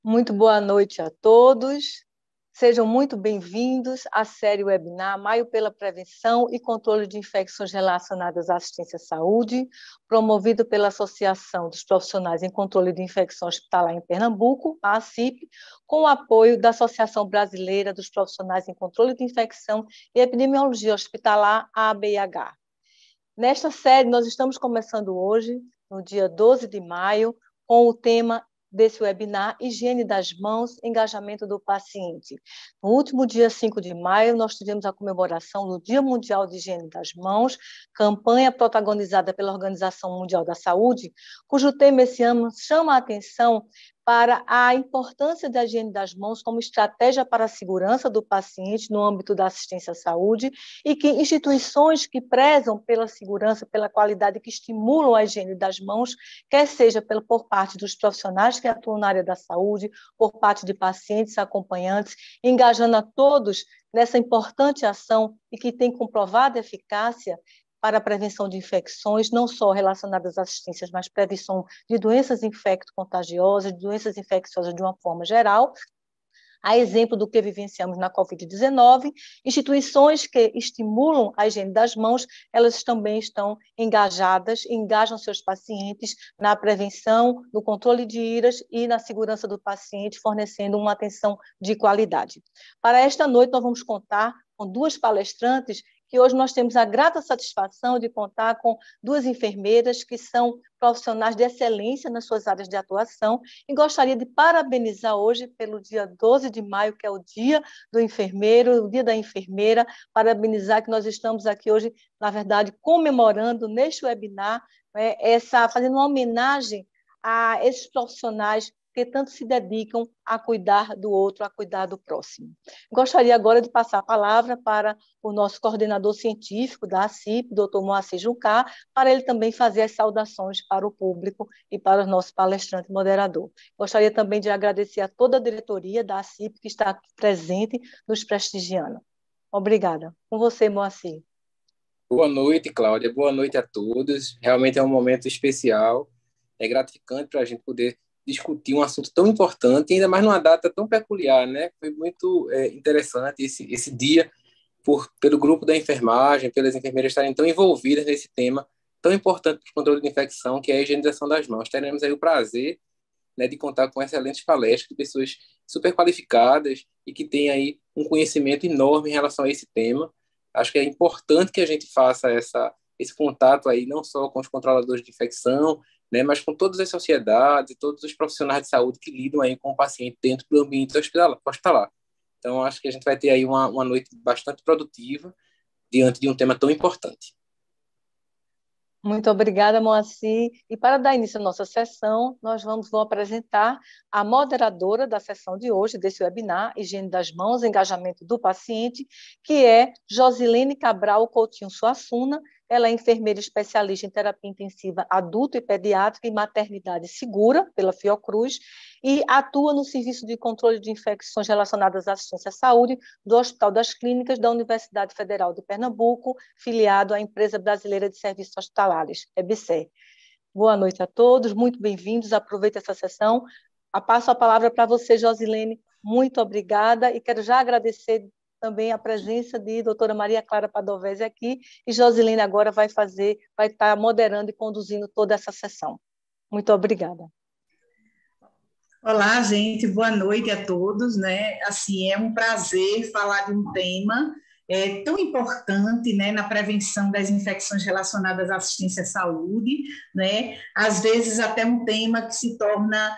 Muito boa noite a todos. Sejam muito bem-vindos à série webinar Maio pela Prevenção e Controle de Infecções Relacionadas à Assistência à Saúde, promovido pela Associação dos Profissionais em Controle de Infecção Hospitalar em Pernambuco, a ACIP, com o apoio da Associação Brasileira dos Profissionais em Controle de Infecção e Epidemiologia Hospitalar, a ABIH. Nesta série, nós estamos começando hoje, no dia 12 de maio, com o tema desse webinar, Higiene das Mãos, Engajamento do Paciente. No último dia 5 de maio, nós tivemos a comemoração do Dia Mundial de Higiene das Mãos, campanha protagonizada pela Organização Mundial da Saúde, cujo tema esse ano chama a atenção para a importância da higiene das mãos como estratégia para a segurança do paciente no âmbito da assistência à saúde e que instituições que prezam pela segurança, pela qualidade, que estimulam a higiene das mãos, quer seja por parte dos profissionais que atuam na área da saúde, por parte de pacientes, acompanhantes, engajando a todos nessa importante ação e que tem comprovada eficácia para a prevenção de infecções, não só relacionadas às assistências, mas prevenção de doenças infecto-contagiosas, de doenças infecciosas de uma forma geral. A exemplo do que vivenciamos na Covid-19, instituições que estimulam a higiene das mãos, elas também estão engajadas, engajam seus pacientes na prevenção, no controle de IRAS e na segurança do paciente, fornecendo uma atenção de qualidade. Para esta noite, nós vamos contar com duas palestrantes que hoje nós temos a grata satisfação de contar com duas enfermeiras que são profissionais de excelência nas suas áreas de atuação, e gostaria de parabenizar hoje pelo dia 12 de maio, que é o dia do enfermeiro, o dia da enfermeira, parabenizar que nós estamos aqui hoje, na verdade, comemorando neste webinar, fazendo uma homenagem a esses profissionais que tanto se dedicam a cuidar do outro, a cuidar do próximo. Gostaria agora de passar a palavra para o nosso coordenador científico da ACIP, Dr. Moacir Jucá, para ele também fazer as saudações para o público e para o nosso palestrante e moderador. Gostaria também de agradecer a toda a diretoria da ACIP que está aqui presente, nos prestigiando. Obrigada. Com você, Moacir. Boa noite, Cláudia. Boa noite a todos. Realmente é um momento especial. É gratificante para a gente poder discutir um assunto tão importante, ainda mais numa data tão peculiar, né? Foi muito interessante esse dia, pelo grupo da enfermagem, pelas enfermeiras estarem tão envolvidas nesse tema tão importante para o controle de infecção, que é a higienização das mãos. Teremos aí o prazer, né, de contar com excelentes palestras de pessoas super qualificadas e que têm aí um conhecimento enorme em relação a esse tema. Acho que é importante que a gente faça esse contato aí, não só com os controladores de infecção, né, mas com todas as sociedades e todos os profissionais de saúde que lidam aí com o paciente dentro do ambiente hospitalar. Então, acho que a gente vai ter aí uma noite bastante produtiva diante de um tema tão importante. Muito obrigada, Moacir. E para dar início à nossa sessão, nós vamos apresentar a moderadora da sessão de hoje, desse webinar, Higiene das Mãos, Engajamento do Paciente, que é Josilene Cabral Coutinho Suassuna. Ela é enfermeira especialista em terapia intensiva adulto e pediátrica e maternidade segura, pela Fiocruz, e atua no Serviço de Controle de Infecções Relacionadas à Assistência à Saúde do Hospital das Clínicas da Universidade Federal de Pernambuco, filiado à Empresa Brasileira de Serviços Hospitalares, EBSER. Boa noite a todos, muito bem-vindos, aproveite essa sessão. Passo a palavra para você, Josilene, muito obrigada, e quero já agradecer também a presença de doutora Maria Clara Padovese aqui, e Josilene agora vai estar moderando e conduzindo toda essa sessão. Muito obrigada. Olá, gente, boa noite a todos, né? Assim, é um prazer falar de um tema tão importante, né, na prevenção das infecções relacionadas à assistência à saúde, né? Às vezes até um tema que se torna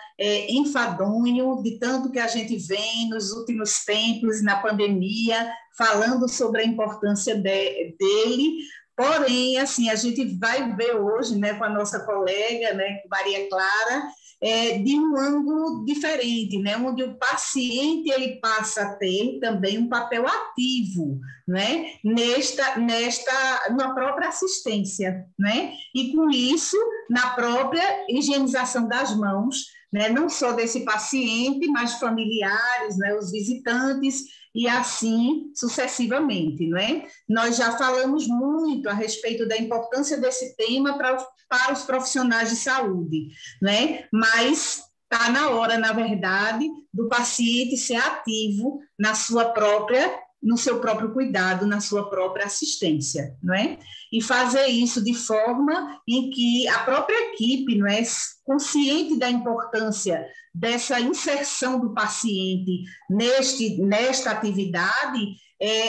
enfadonho, de tanto que a gente vem nos últimos tempos, na pandemia, falando sobre a importância dele. Porém, assim, a gente vai ver hoje, né, com a nossa colega, né, Maria Clara, de um ângulo diferente, né, onde o paciente ele passa a ter também um papel ativo, né, na própria assistência, né, e com isso, na própria higienização das mãos, né, não só desse paciente, mas familiares, né, os visitantes, e assim sucessivamente, não é? Nós já falamos muito a respeito da importância desse tema para os profissionais de saúde, né? Mas está na hora, na verdade, do paciente ser ativo no seu próprio cuidado, na sua própria assistência, não é? E fazer isso de forma em que a própria equipe, não é, consciente da importância dessa inserção do paciente nesta atividade,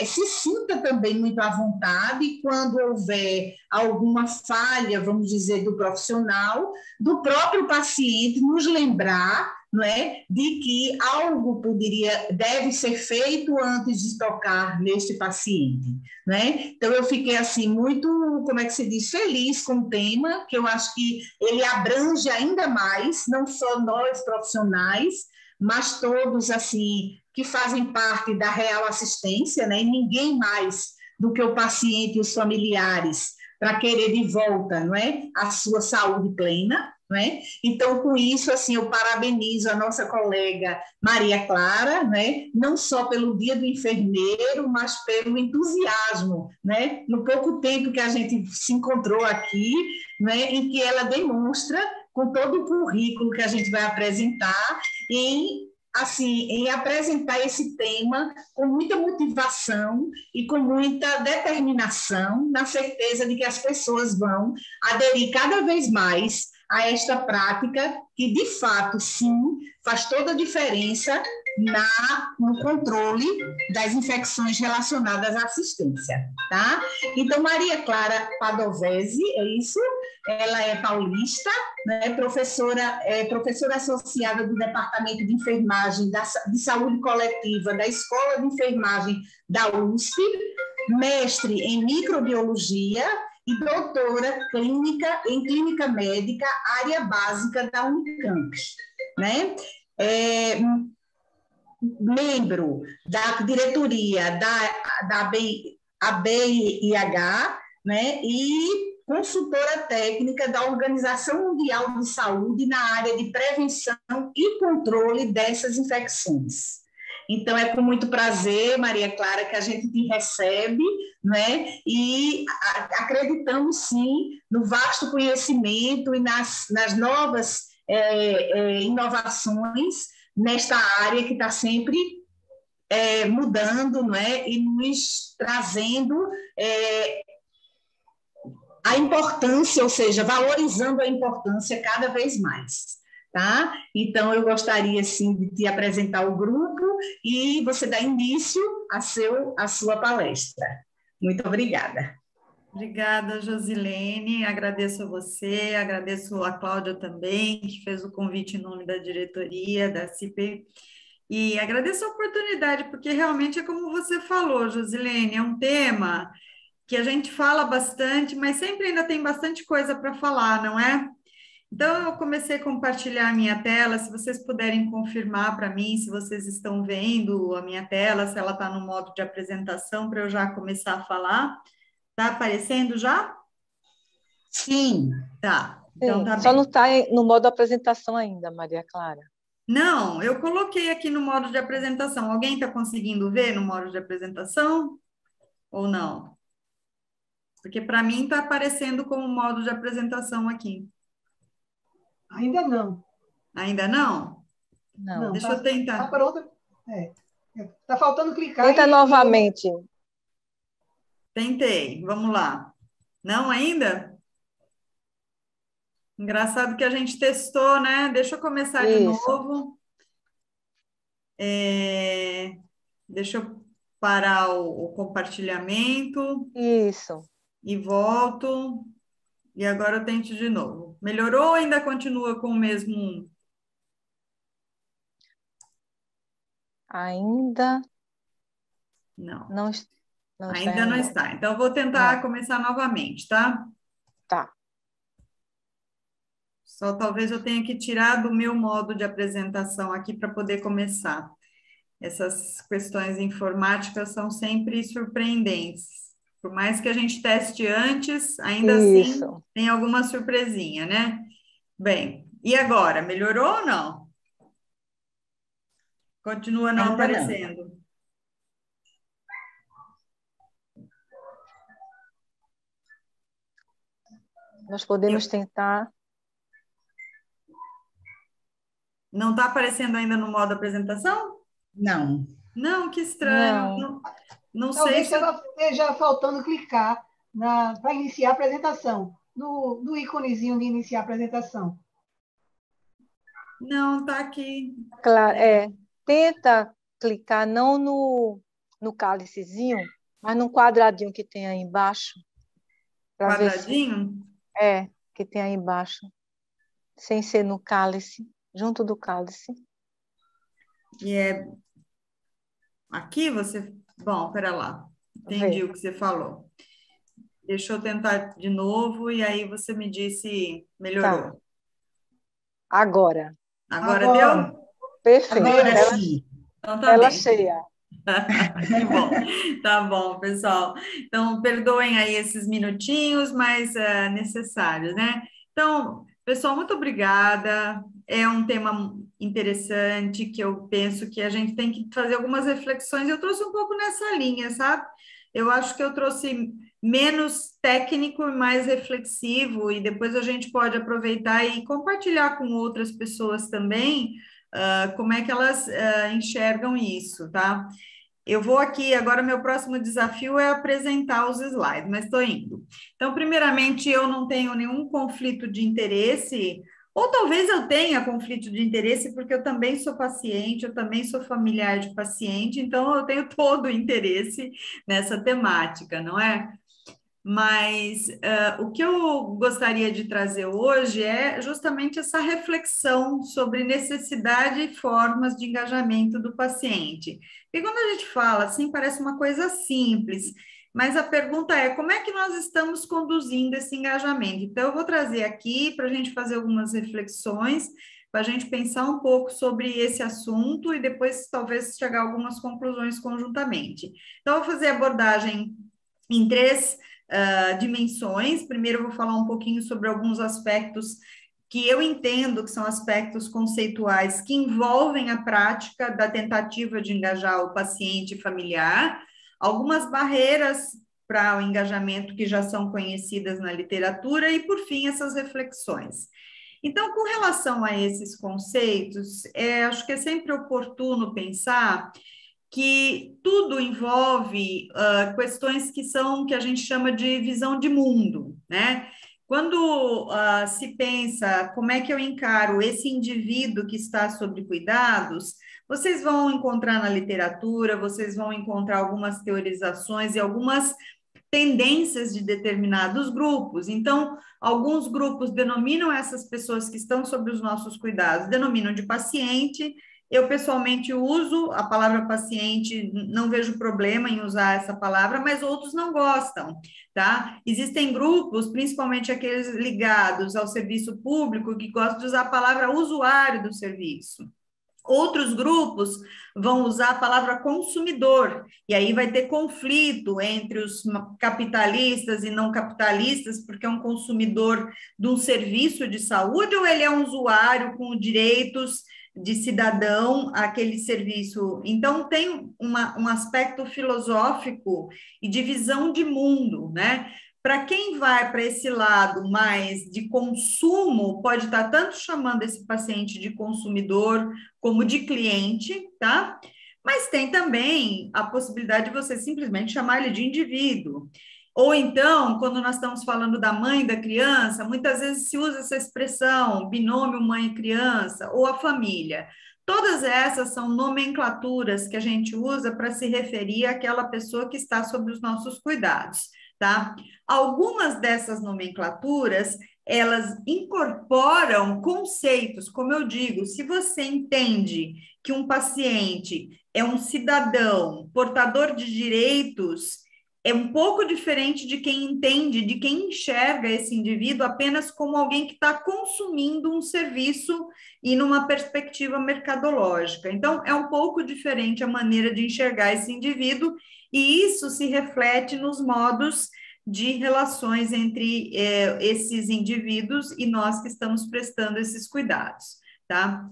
se sinta também muito à vontade quando houver alguma falha, vamos dizer, do profissional, do próprio paciente nos lembrar, não é, de que algo deve ser feito antes de tocar neste paciente, né? Então eu fiquei assim muito, como é que se diz, feliz com o tema, que eu acho que ele abrange ainda mais, não só nós profissionais, mas todos assim que fazem parte da real assistência, né? E ninguém mais do que o paciente e os familiares para querer de volta, não é, a sua saúde plena, não é? Então, com isso, assim, eu parabenizo a nossa colega Maria Clara, né? Não só pelo Dia do Enfermeiro, mas pelo entusiasmo, né? No pouco tempo que a gente se encontrou aqui, né? Em que ela demonstra, com todo o currículo que a gente vai apresentar, em apresentar esse tema com muita motivação e com muita determinação, na certeza de que as pessoas vão aderir cada vez mais a esta prática que, de fato, sim, faz toda a diferença no controle das infecções relacionadas à assistência, tá? Então, Maria Clara Padovese, é isso? Ela é paulista, né, professora associada do Departamento de Enfermagem de Saúde Coletiva da Escola de Enfermagem da USP, mestre em microbiologia e doutora em clínica médica, área básica da Unicamp, né? Membro da diretoria da ABIH, né? E consultora técnica da Organização Mundial de Saúde na área de prevenção e controle dessas infecções. Então, é com muito prazer, Maria Clara, que a gente te recebe, né? E acreditamos, sim, no vasto conhecimento e nas novas inovações nesta área que está sempre mudando, não é? E nos trazendo a importância, ou seja, valorizando a importância cada vez mais. Tá? Então, eu gostaria, sim, de te apresentar o grupo e você dar início à sua palestra. Muito obrigada. Obrigada, Josilene, agradeço a você, agradeço a Cláudia também, que fez o convite em nome da diretoria, da CIP, e agradeço a oportunidade, porque realmente é como você falou, Josilene, é um tema que a gente fala bastante, mas sempre ainda tem bastante coisa para falar, não é? Então, eu comecei a compartilhar a minha tela, se vocês puderem confirmar para mim se vocês estão vendo a minha tela, se ela está no modo de apresentação, para eu já começar a falar. Está aparecendo já? Sim. Tá, então tá bem. Só não está no modo apresentação ainda, Maria Clara. Não, eu coloquei aqui no modo de apresentação. Alguém está conseguindo ver no modo de apresentação? Ou não? Porque para mim está aparecendo como modo de apresentação aqui. Ainda não. Ainda não? Não. Deixa eu tentar. Está pronto. Está faltando clicar. Tenta novamente. Tentei, vamos lá. Não ainda? Engraçado que a gente testou, né? Deixa eu começar de novo. Deixa eu parar o compartilhamento. Isso. E volto. E agora eu tento de novo. Melhorou ou ainda continua com o mesmo? Ainda não está. Ainda não está. Então, eu vou tentar começar novamente, tá? Tá. Só talvez eu tenha que tirar do meu modo de apresentação aqui para poder começar. Essas questões informáticas são sempre surpreendentes. Por mais que a gente teste antes, ainda assim tem alguma surpresinha, né? Bem, e agora? Melhorou ou não? Continua não aparecendo. Nós podemos tentar. Não está aparecendo ainda no modo apresentação? Não. Não, que estranho. Não. Não sei Talvez se... esteja faltando clicar para iniciar a apresentação, no íconezinho de iniciar a apresentação. Não, está aqui. Claro, tenta clicar não no cálicezinho, mas no quadradinho que tem aí embaixo. Para ver se Quadradinho? que tem aí embaixo, sem ser no cálice, junto do cálice. E é aqui você... Bom, espera lá. Entendi o que você falou. Deixa eu tentar de novo e aí você me diz se melhorou. Tá. Agora. Agora deu? Perfeito. Agora sim. Então tá Tela bem. cheia. Que bom. Tá bom, pessoal. Então, perdoem aí esses minutinhos, mas necessários, né? Então, pessoal, muito obrigada. É um tema interessante que eu penso que a gente tem que fazer algumas reflexões. Eu trouxe um pouco nessa linha, sabe? Eu acho que eu trouxe menos técnico e mais reflexivo, e depois a gente pode aproveitar e compartilhar com outras pessoas também, como é que elas enxergam isso, tá? Eu vou aqui, agora meu próximo desafio é apresentar os slides, mas estou indo. Então, primeiramente, eu não tenho nenhum conflito de interesse, ou talvez eu tenha conflito de interesse, porque eu também sou paciente, eu também sou familiar de paciente, então eu tenho todo o interesse nessa temática, não é? Mas o que eu gostaria de trazer hoje é justamente essa reflexão sobre necessidade e formas de engajamento do paciente. E quando a gente fala assim, parece uma coisa simples, mas a pergunta é como é que nós estamos conduzindo esse engajamento? Então, eu vou trazer aqui para a gente fazer algumas reflexões, para a gente pensar um pouco sobre esse assunto e depois talvez chegar a algumas conclusões conjuntamente. Então, eu vou fazer a abordagem em três dimensões. Primeiro, eu vou falar um pouquinho sobre alguns aspectos que eu entendo que são aspectos conceituais que envolvem a prática da tentativa de engajar o paciente familiar, algumas barreiras para o engajamento que já são conhecidas na literatura e, por fim, essas reflexões. Então, com relação a esses conceitos, acho que é sempre oportuno pensar que tudo envolve questões que a gente chama de visão de mundo, né? Quando se pensa como é que eu encaro esse indivíduo que está sob cuidados, vocês vão encontrar na literatura, vocês vão encontrar algumas teorizações e algumas tendências de determinados grupos. Então, alguns grupos denominam essas pessoas que estão sob os nossos cuidados, denominam de paciente. Eu, pessoalmente, uso a palavra paciente, não vejo problema em usar essa palavra, mas outros não gostam, tá? Existem grupos, principalmente aqueles ligados ao serviço público, que gostam de usar a palavra usuário do serviço. Outros grupos vão usar a palavra consumidor, e aí vai ter conflito entre os capitalistas e não capitalistas, porque é um consumidor de um serviço de saúde ou ele é um usuário com direitos de cidadão àquele serviço. Então, tem um aspecto filosófico e de visão de mundo, né? Para quem vai para esse lado mais de consumo, pode estar tanto chamando esse paciente de consumidor como de cliente, tá? Mas tem também a possibilidade de você simplesmente chamar ele de indivíduo. Ou então, quando nós estamos falando da mãe da criança, muitas vezes se usa essa expressão, binômio mãe-criança, ou a família. Todas essas são nomenclaturas que a gente usa para se referir àquela pessoa que está sob os nossos cuidados, tá? Algumas dessas nomenclaturas, elas incorporam conceitos, como eu digo, se você entende que um paciente é um cidadão portador de direitos, é um pouco diferente de quem entende, de quem enxerga esse indivíduo apenas como alguém que está consumindo um serviço e numa perspectiva mercadológica. Então, é um pouco diferente a maneira de enxergar esse indivíduo, e isso se reflete nos modos de relações entre esses indivíduos e nós que estamos prestando esses cuidados, tá?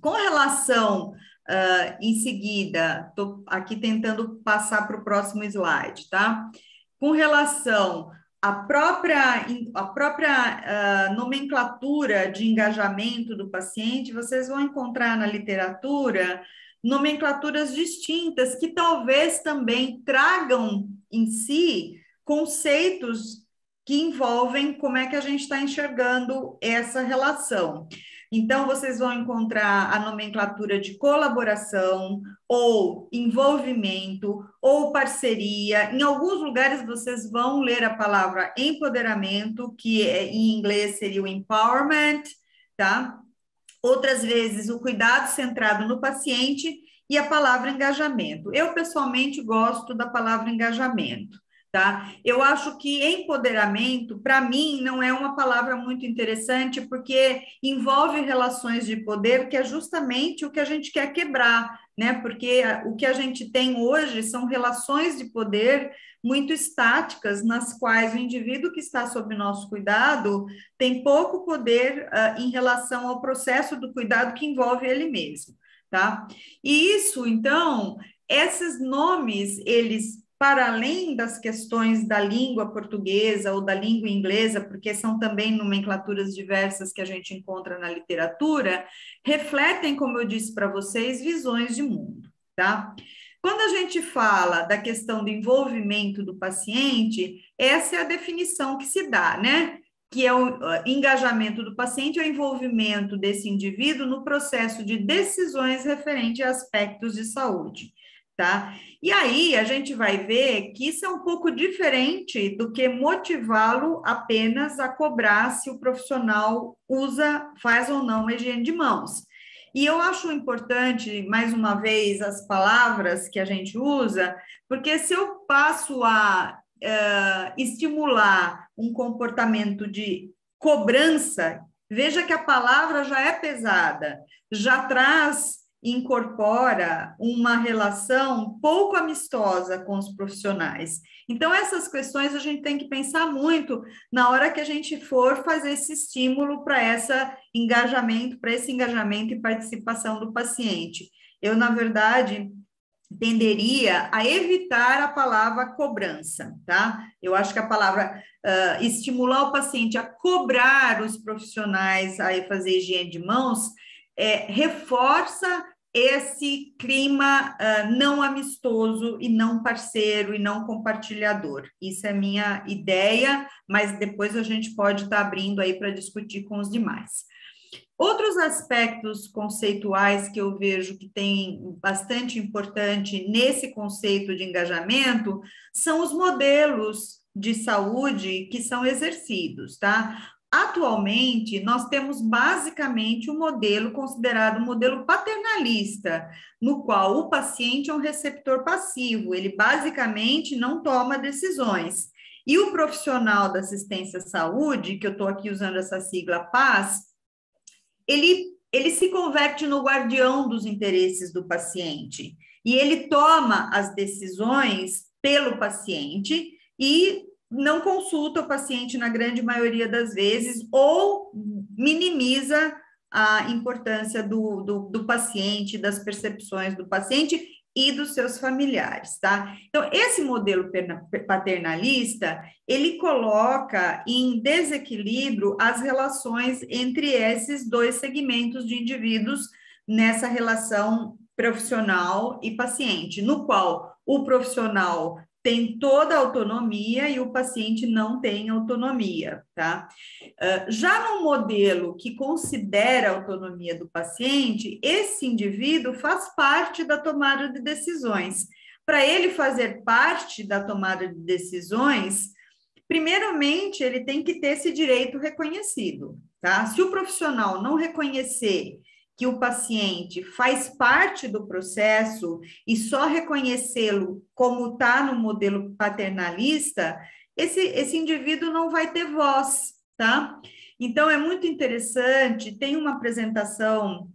Com relação, em seguida, estou aqui tentando passar para o próximo slide, tá? Com relação a própria nomenclatura de engajamento do paciente, vocês vão encontrar na literatura nomenclaturas distintas que talvez também tragam em si conceitos que envolvem como é que a gente está enxergando essa relação. Então, vocês vão encontrar a nomenclatura de colaboração, ou envolvimento, ou parceria. Em alguns lugares, vocês vão ler a palavra empoderamento, que em inglês seria o empowerment, tá? Outras vezes, o cuidado centrado no paciente e a palavra engajamento. Eu, pessoalmente, gosto da palavra engajamento. Tá? Eu acho que empoderamento, para mim, não é uma palavra muito interessante, porque envolve relações de poder, que é justamente o que a gente quer quebrar, né? Porque o que a gente tem hoje são relações de poder muito estáticas, nas quais o indivíduo que está sob nosso cuidado tem pouco poder em relação ao processo do cuidado que envolve ele mesmo, tá? E isso, então, esses nomes, eles, para além das questões da língua portuguesa ou da língua inglesa, porque são também nomenclaturas diversas que a gente encontra na literatura, refletem, como eu disse para vocês, visões de mundo, tá? Quando a gente fala da questão do envolvimento do paciente, essa é a definição que se dá, né? Que é o engajamento do paciente, é o envolvimento desse indivíduo no processo de decisões referente a aspectos de saúde. Tá? E aí a gente vai ver que isso é um pouco diferente do que motivá-lo apenas a cobrar se o profissional faz ou não a higiene de mãos. E eu acho importante, mais uma vez, as palavras que a gente usa, porque se eu passo a estimular um comportamento de cobrança, veja que a palavra já é pesada, já incorpora uma relação pouco amistosa com os profissionais. Então, essas questões a gente tem que pensar muito na hora que a gente for fazer esse estímulo para esse engajamento e participação do paciente. Eu, na verdade, tenderia a evitar a palavra cobrança, tá? Eu acho que a palavra estimular o paciente a cobrar os profissionais a fazer higiene de mãos reforça esse clima não amistoso e não parceiro e não compartilhador. Isso é minha ideia, mas depois a gente pode estar abrindo aí para discutir com os demais. Outros aspectos conceituais que eu vejo que tem bastante importante nesse conceito de engajamento são os modelos de saúde que são exercidos, tá? Atualmente, nós temos basicamente um modelo considerado um modelo paternalista, no qual o paciente é um receptor passivo, ele basicamente não toma decisões. E o profissional da assistência à saúde, que eu estou aqui usando essa sigla PAS, ele se converte no guardião dos interesses do paciente, e ele toma as decisões pelo paciente e não consulta o paciente na grande maioria das vezes, ou minimiza a importância do paciente, das percepções do paciente e dos seus familiares, tá? Então, esse modelo paternalista, ele coloca em desequilíbrio as relações entre esses dois segmentos de indivíduos nessa relação profissional e paciente, no qual o profissional tem toda a autonomia e o paciente não tem autonomia, tá? Já no modelo que considera a autonomia do paciente, esse indivíduo faz parte da tomada de decisões. Para ele fazer parte da tomada de decisões, primeiramente, ele tem que ter esse direito reconhecido, tá? Se o profissional não reconhecer que o paciente faz parte do processo e só reconhecê-lo como está no modelo paternalista, esse indivíduo não vai ter voz, tá? Então, é muito interessante, tem uma apresentação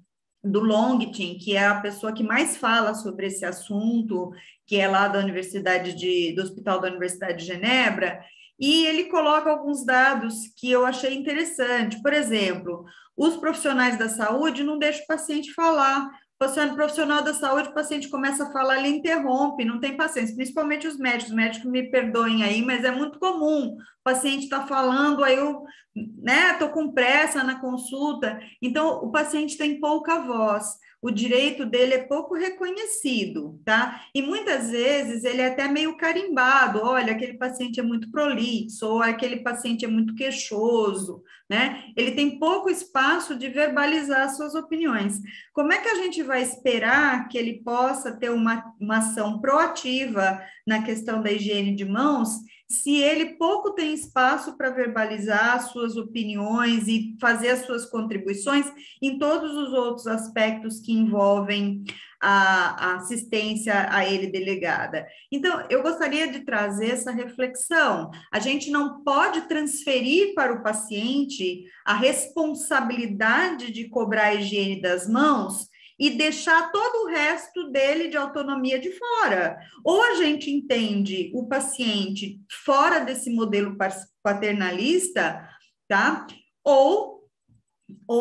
do Longtin, que é a pessoa que mais fala sobre esse assunto, que é lá da do Hospital da Universidade de Genebra, e ele coloca alguns dados que eu achei interessante. Por exemplo, os profissionais da saúde não deixam o paciente falar, Você é um profissional da saúde, o paciente começa a falar, ele interrompe, não tem paciência, principalmente os médicos me perdoem aí, mas é muito comum, o paciente está falando, aí eu, né, estou com pressa na consulta, então o paciente tem pouca voz, o direito dele é pouco reconhecido, tá? E muitas vezes ele é até meio carimbado, olha, aquele paciente é muito prolixo, ou aquele paciente é muito queixoso, né? Ele tem pouco espaço de verbalizar suas opiniões. Como é que a gente vai esperar que ele possa ter uma ação proativa na questão da higiene de mãos, se ele pouco tem espaço para verbalizar suas opiniões e fazer as suas contribuições em todos os outros aspectos que envolvem a assistência a ele delegada? Então, eu gostaria de trazer essa reflexão. A gente não pode transferir para o paciente a responsabilidade de cobrar a higiene das mãos e deixar todo o resto dele de autonomia de fora. Ou a gente entende o paciente fora desse modelo paternalista, tá? Ou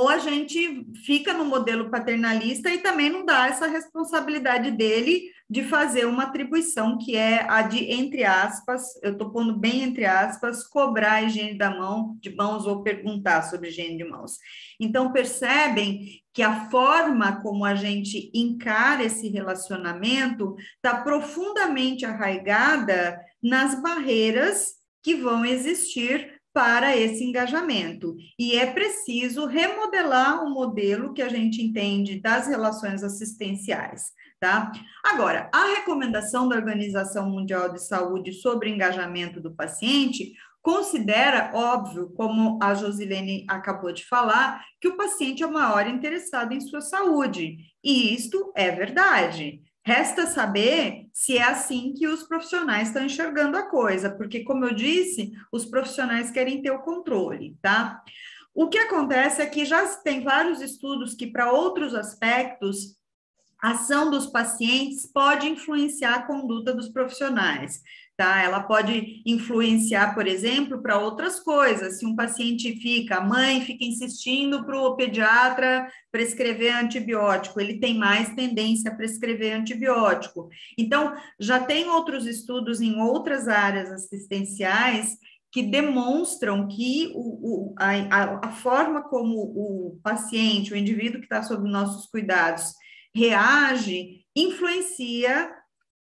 a gente fica no modelo paternalista e também não dá essa responsabilidade dele de fazer uma atribuição que é a de, entre aspas, eu estou pondo bem entre aspas, cobrar a higiene de mãos ou perguntar sobre higiene de mãos. Então, percebem que a forma como a gente encara esse relacionamento está profundamente arraigada nas barreiras que vão existir para esse engajamento. E é preciso remodelar o modelo que a gente entende das relações assistenciais, tá? Agora, a recomendação da Organização Mundial de Saúde sobre engajamento do paciente considera, óbvio, como a Josilene acabou de falar, que o paciente é o maior interessado em sua saúde. E isto é verdade. Resta saber se é assim que os profissionais estão enxergando a coisa, porque, como eu disse, os profissionais querem ter o controle, tá? O que acontece é que já tem vários estudos que, para outros aspectos, a ação dos pacientes pode influenciar a conduta dos profissionais, tá? Ela pode influenciar, por exemplo, para outras coisas. Se um paciente a mãe fica insistindo para o pediatra prescrever antibiótico, ele tem mais tendência a prescrever antibiótico. Então, já tem outros estudos em outras áreas assistenciais que demonstram que a forma como o paciente, o indivíduo que está sob nossos cuidados, reage, influencia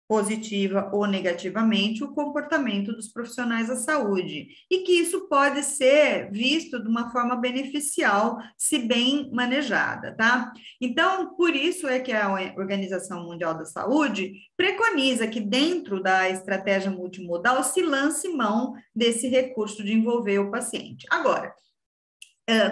positiva ou negativamente o comportamento dos profissionais da saúde, e que isso pode ser visto de uma forma beneficial, se bem manejada, tá? Então, por isso é que a Organização Mundial da Saúde preconiza que dentro da estratégia multimodal se lance mão desse recurso de envolver o paciente. Agora,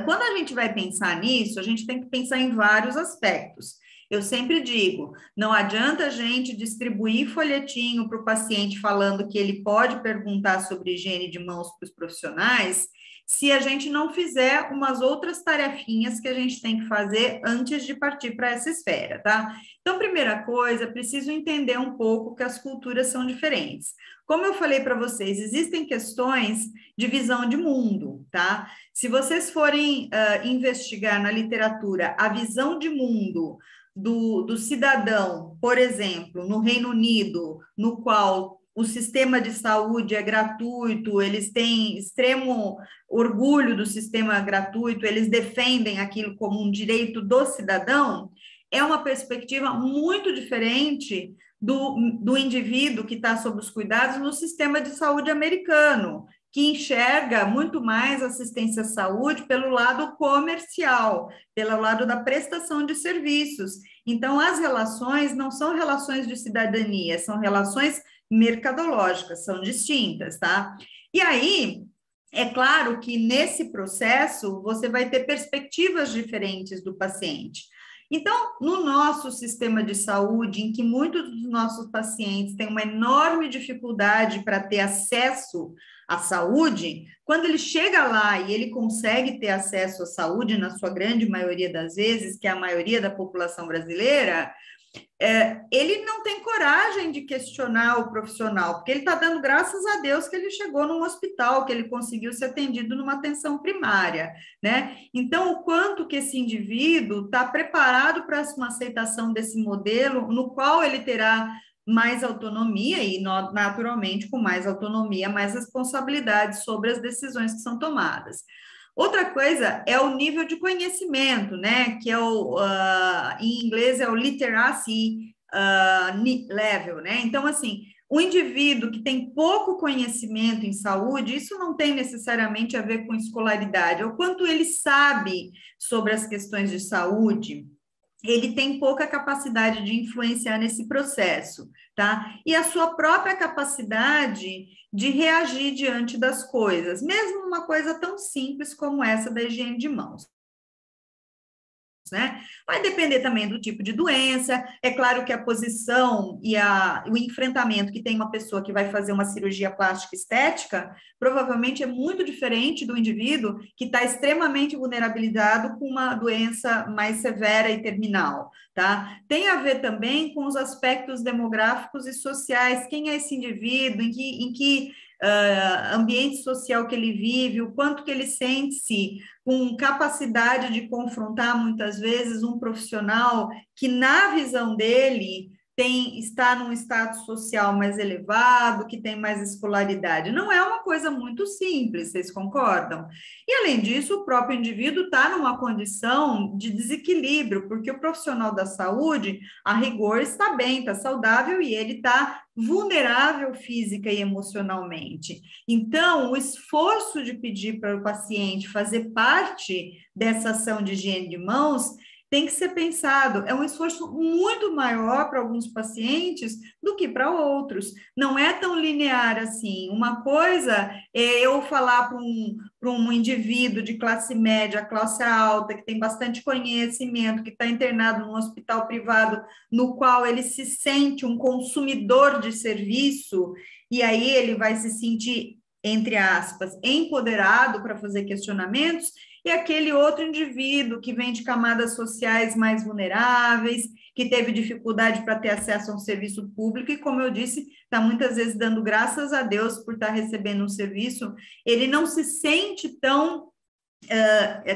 quando a gente vai pensar nisso, a gente tem que pensar em vários aspectos. Eu sempre digo, não adianta a gente distribuir folhetinho para o paciente falando que ele pode perguntar sobre higiene de mãos para os profissionais, se a gente não fizer umas outras tarefinhas que a gente tem que fazer antes de partir para essa esfera, tá? Então, primeira coisa, preciso entender um pouco que as culturas são diferentes. Como eu falei para vocês, existem questões de visão de mundo, tá? Se vocês forem investigar na literatura a visão de mundo do cidadão, por exemplo, no Reino Unido, no qual o sistema de saúde é gratuito, eles têm extremo orgulho do sistema gratuito, eles defendem aquilo como um direito do cidadão, é uma perspectiva muito diferente do indivíduo que está sob os cuidados no sistema de saúde americano, que enxerga muito mais assistência à saúde pelo lado comercial, pelo lado da prestação de serviços. Então, as relações não são relações de cidadania, são relações mercadológicas, são distintas, tá? E aí, é claro que nesse processo você vai ter perspectivas diferentes do paciente. Então, no nosso sistema de saúde, em que muitos dos nossos pacientes têm uma enorme dificuldade para ter acesso à saúde, quando ele chega lá e ele consegue ter acesso à saúde, na sua grande maioria das vezes, que é a maioria da população brasileira, ele não tem coragem de questionar o profissional, porque ele está dando graças a Deus que ele chegou num hospital, que ele conseguiu ser atendido numa atenção primária, né? Então, o quanto que esse indivíduo está preparado para uma aceitação desse modelo, no qual ele terá mais autonomia e, naturalmente, com mais autonomia, mais responsabilidade sobre as decisões que são tomadas. Outra coisa é o nível de conhecimento, né? Que é em inglês é o literacy level, né? Então, assim, o indivíduo que tem pouco conhecimento em saúde, isso não tem necessariamente a ver com escolaridade, é o quanto ele sabe sobre as questões de saúde. Ele tem pouca capacidade de influenciar nesse processo, tá? E a sua própria capacidade de reagir diante das coisas, mesmo uma coisa tão simples como essa da higiene de mãos. Né? Vai depender também do tipo de doença, é claro que a posição e o enfrentamento que tem uma pessoa que vai fazer uma cirurgia plástica estética, provavelmente é muito diferente do indivíduo que está extremamente vulnerabilizado com uma doença mais severa e terminal, tá? Tem a ver também com os aspectos demográficos e sociais, quem é esse indivíduo, em que ambiente social que ele vive, o quanto que ele sente-se com capacidade de confrontar, muitas vezes, um profissional que, na visão dele, está num status social mais elevado, que tem mais escolaridade. Não é uma coisa muito simples, vocês concordam? E, além disso, o próprio indivíduo está numa condição de desequilíbrio, porque o profissional da saúde, a rigor, está bem, está saudável e ele está vulnerável física e emocionalmente. Então, o esforço de pedir para o paciente fazer parte dessa ação de higiene de mãos tem que ser pensado, é um esforço muito maior para alguns pacientes do que para outros. Não é tão linear assim. Uma coisa é eu falar para um indivíduo de classe média, classe alta, que tem bastante conhecimento, que está internado num hospital privado, no qual ele se sente um consumidor de serviço, e aí ele vai se sentir, entre aspas, empoderado para fazer questionamentos, e aquele outro indivíduo que vem de camadas sociais mais vulneráveis, que teve dificuldade para ter acesso a um serviço público, e, como eu disse, está muitas vezes dando graças a Deus por estar recebendo um serviço, ele não se sente tão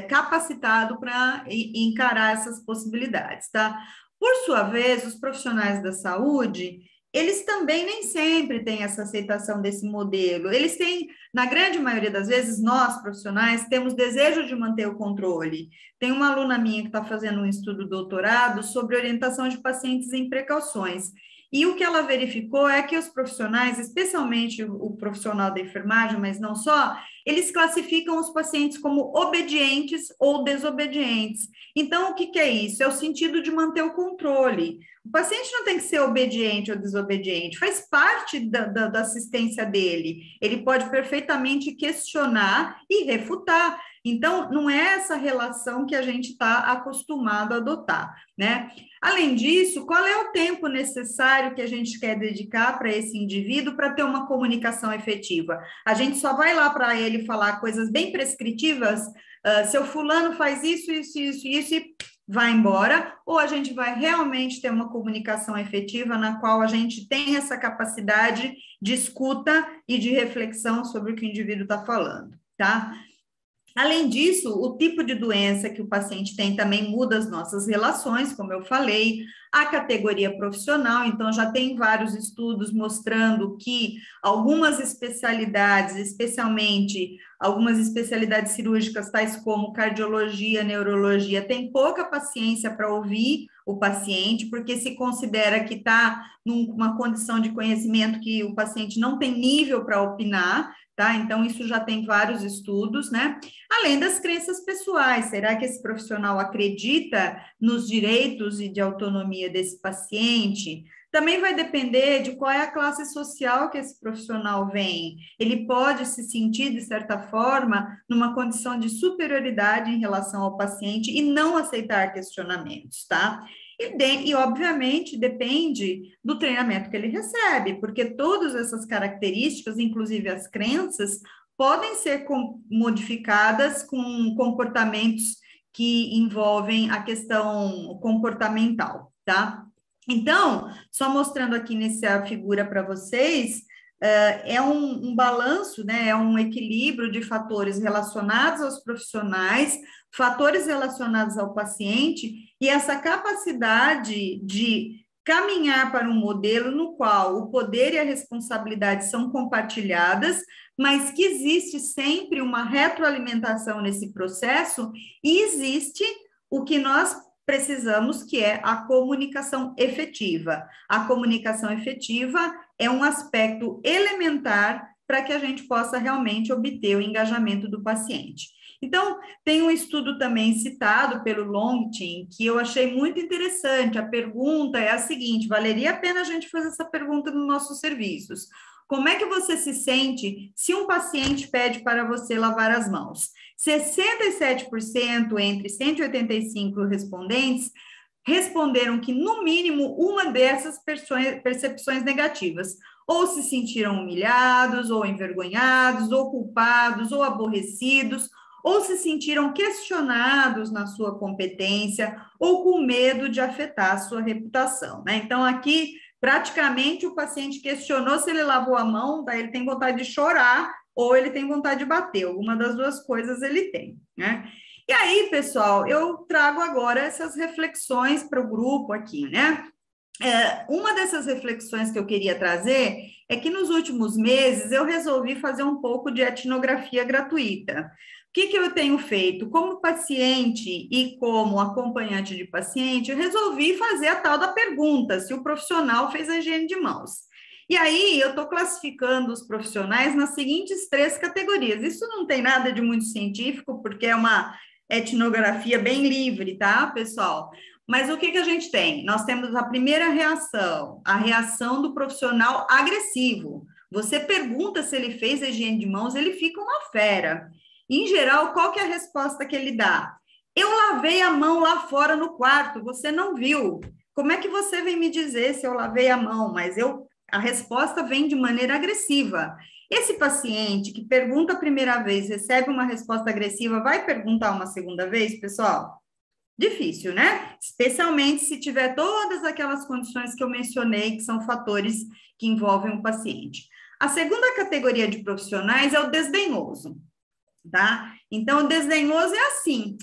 capacitado para encarar essas possibilidades, tá? Por sua vez, os profissionais da saúde, eles também nem sempre têm essa aceitação desse modelo. Eles têm, na grande maioria das vezes, nós, profissionais, temos desejo de manter o controle. Tem uma aluna minha que está fazendo um estudo de doutorado sobre orientação de pacientes em precauções. E o que ela verificou é que os profissionais, especialmente o profissional da enfermagem, mas não só, eles classificam os pacientes como obedientes ou desobedientes. Então, o que é isso? É o sentido de manter o controle. O paciente não tem que ser obediente ou desobediente, faz parte da assistência dele. Ele pode perfeitamente questionar e refutar. Então, não é essa relação que a gente está acostumado a adotar, né? Além disso, qual é o tempo necessário que a gente quer dedicar para esse indivíduo para ter uma comunicação efetiva? A gente só vai lá para ele falar coisas bem prescritivas, seu fulano faz isso, e vai embora, ou a gente vai realmente ter uma comunicação efetiva na qual a gente tem essa capacidade de escuta e de reflexão sobre o que o indivíduo está falando, tá? Além disso, o tipo de doença que o paciente tem também muda as nossas relações, como eu falei, a categoria profissional, então já tem vários estudos mostrando que algumas especialidades, especialmente algumas especialidades cirúrgicas, tais como cardiologia, neurologia, tem pouca paciência para ouvir o paciente, porque se considera que está numa condição de conhecimento que o paciente não tem nível para opinar, tá? Então, isso já tem vários estudos, né? Além das crenças pessoais, será que esse profissional acredita nos direitos e de autonomia desse paciente? Também vai depender de qual é a classe social que esse profissional vem. Ele pode se sentir, de certa forma, numa condição de superioridade em relação ao paciente e não aceitar questionamentos, tá? E, obviamente, depende do treinamento que ele recebe, porque todas essas características, inclusive as crenças, podem ser modificadas com comportamentos que envolvem a questão comportamental, tá? Então, só mostrando aqui nessa figura para vocês, é um balanço, né, é um equilíbrio de fatores relacionados aos profissionais, fatores relacionados ao paciente, e essa capacidade de caminhar para um modelo no qual o poder e a responsabilidade são compartilhadas, mas que existe sempre uma retroalimentação nesse processo, e existe o que nós precisamos, que é a comunicação efetiva. A comunicação efetiva é um aspecto elementar para que a gente possa realmente obter o engajamento do paciente. Então, tem um estudo também citado pelo Longtin, que eu achei muito interessante. A pergunta é a seguinte: valeria a pena a gente fazer essa pergunta nos nossos serviços. Como é que você se sente se um paciente pede para você lavar as mãos? 67% entre 185 respondentes responderam que, no mínimo, uma dessas percepções negativas. Ou se sentiram humilhados, ou envergonhados, ou culpados, ou aborrecidos, ou se sentiram questionados na sua competência, ou com medo de afetar a sua reputação, né? Então, aqui, praticamente, o paciente questionou se ele lavou a mão, daí ele tem vontade de chorar, ou ele tem vontade de bater, alguma das duas coisas ele tem, né? E aí, pessoal, eu trago agora essas reflexões para o grupo aqui, né? Uma dessas reflexões que eu queria trazer é que nos últimos meses eu resolvi fazer um pouco de etnografia gratuita. O que eu tenho feito? Como paciente e como acompanhante de paciente, eu resolvi fazer a tal da pergunta, se o profissional fez a higiene de mãos. E aí, eu estou classificando os profissionais nas seguintes 3 categorias. Isso não tem nada de muito científico, porque é uma etnografia bem livre, tá, pessoal? Mas o que a gente tem? Nós temos a primeira reação, a reação do profissional agressivo. Você pergunta se ele fez a higiene de mãos, ele fica uma fera. Em geral, qual que é a resposta que ele dá? Eu lavei a mão lá fora no quarto, você não viu. Como é que você vem me dizer se eu lavei a mão? Mas a resposta vem de maneira agressiva. Esse paciente que pergunta a primeira vez, recebe uma resposta agressiva, vai perguntar uma segunda vez, pessoal? Difícil, né? Especialmente se tiver todas aquelas condições que eu mencionei, que são fatores que envolvem o paciente. A segunda categoria de profissionais é o desdenhoso, tá? Então, o desdenhoso é assim: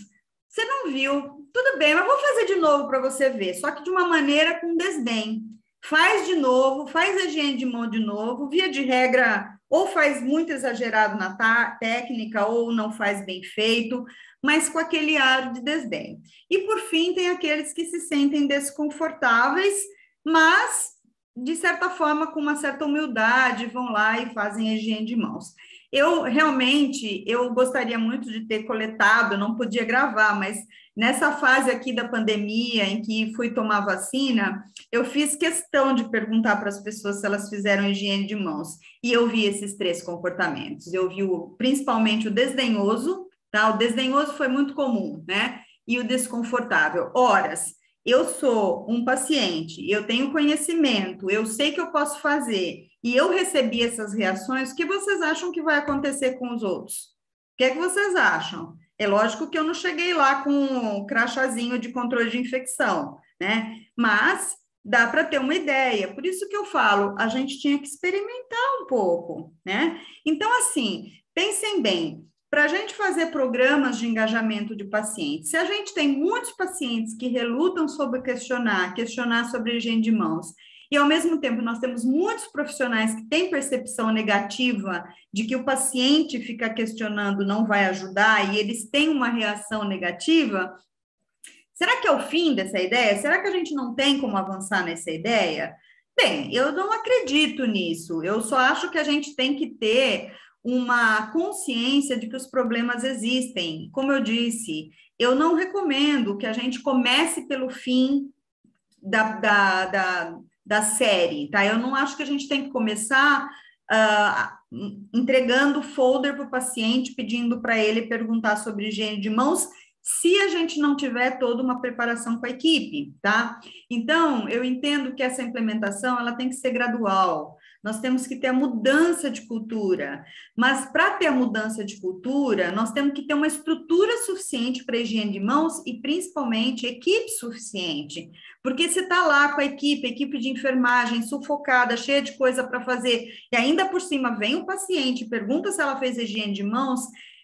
você não viu, tudo bem, mas vou fazer de novo para você ver, só que de uma maneira com desdém. Faz de novo, faz a higiene de mão de novo, via de regra, ou faz muito exagerado na técnica, ou não faz bem feito, mas com aquele ar de desdém. E, por fim, tem aqueles que se sentem desconfortáveis, mas, de certa forma, com uma certa humildade, vão lá e fazem a higiene de mãos. Eu gostaria muito de ter coletado, não podia gravar, mas nessa fase aqui da pandemia, em que fui tomar vacina, eu fiz questão de perguntar para as pessoas se elas fizeram higiene de mãos, e eu vi esses 3 comportamentos. Eu vi principalmente o desdenhoso, tá? O desdenhoso foi muito comum, né? E o desconfortável. Horas, eu sou um paciente, eu tenho conhecimento, eu sei que eu posso fazer, e eu recebi essas reações, o que vocês acham que vai acontecer com os outros? O que é que vocês acham? É lógico que eu não cheguei lá com um crachazinho de controle de infecção, né? Mas dá para ter uma ideia. Por isso que eu falo, a gente tinha que experimentar um pouco, né? Então, assim, pensem bem, para a gente fazer programas de engajamento de pacientes, se a gente tem muitos pacientes que relutam sobre questionar sobre a higiene de mãos, e, ao mesmo tempo, nós temos muitos profissionais que têm percepção negativa de que o paciente fica questionando não vai ajudar e eles têm uma reação negativa. Será que é o fim dessa ideia? Será que a gente não tem como avançar nessa ideia? Bem, eu não acredito nisso. Eu só acho que a gente tem que ter uma consciência de que os problemas existem. Como eu disse, eu não recomendo que a gente comece pelo fim da série, tá? Eu não acho que a gente tem que começar entregando folder para o paciente, pedindo para ele perguntar sobre higiene de mãos, se a gente não tiver toda uma preparação com a equipe, tá? Então, eu entendo que essa implementação, ela tem que ser gradual. Nós temos que ter a mudança de cultura, mas para ter a mudança de cultura, nós temos que ter uma estrutura suficiente para higiene de mãos e, principalmente, equipe suficiente, Porque você está lá com a equipe de enfermagem, sufocada, cheia de coisa para fazer, e ainda por cima vem o paciente, pergunta se ela fez higiene de mãos,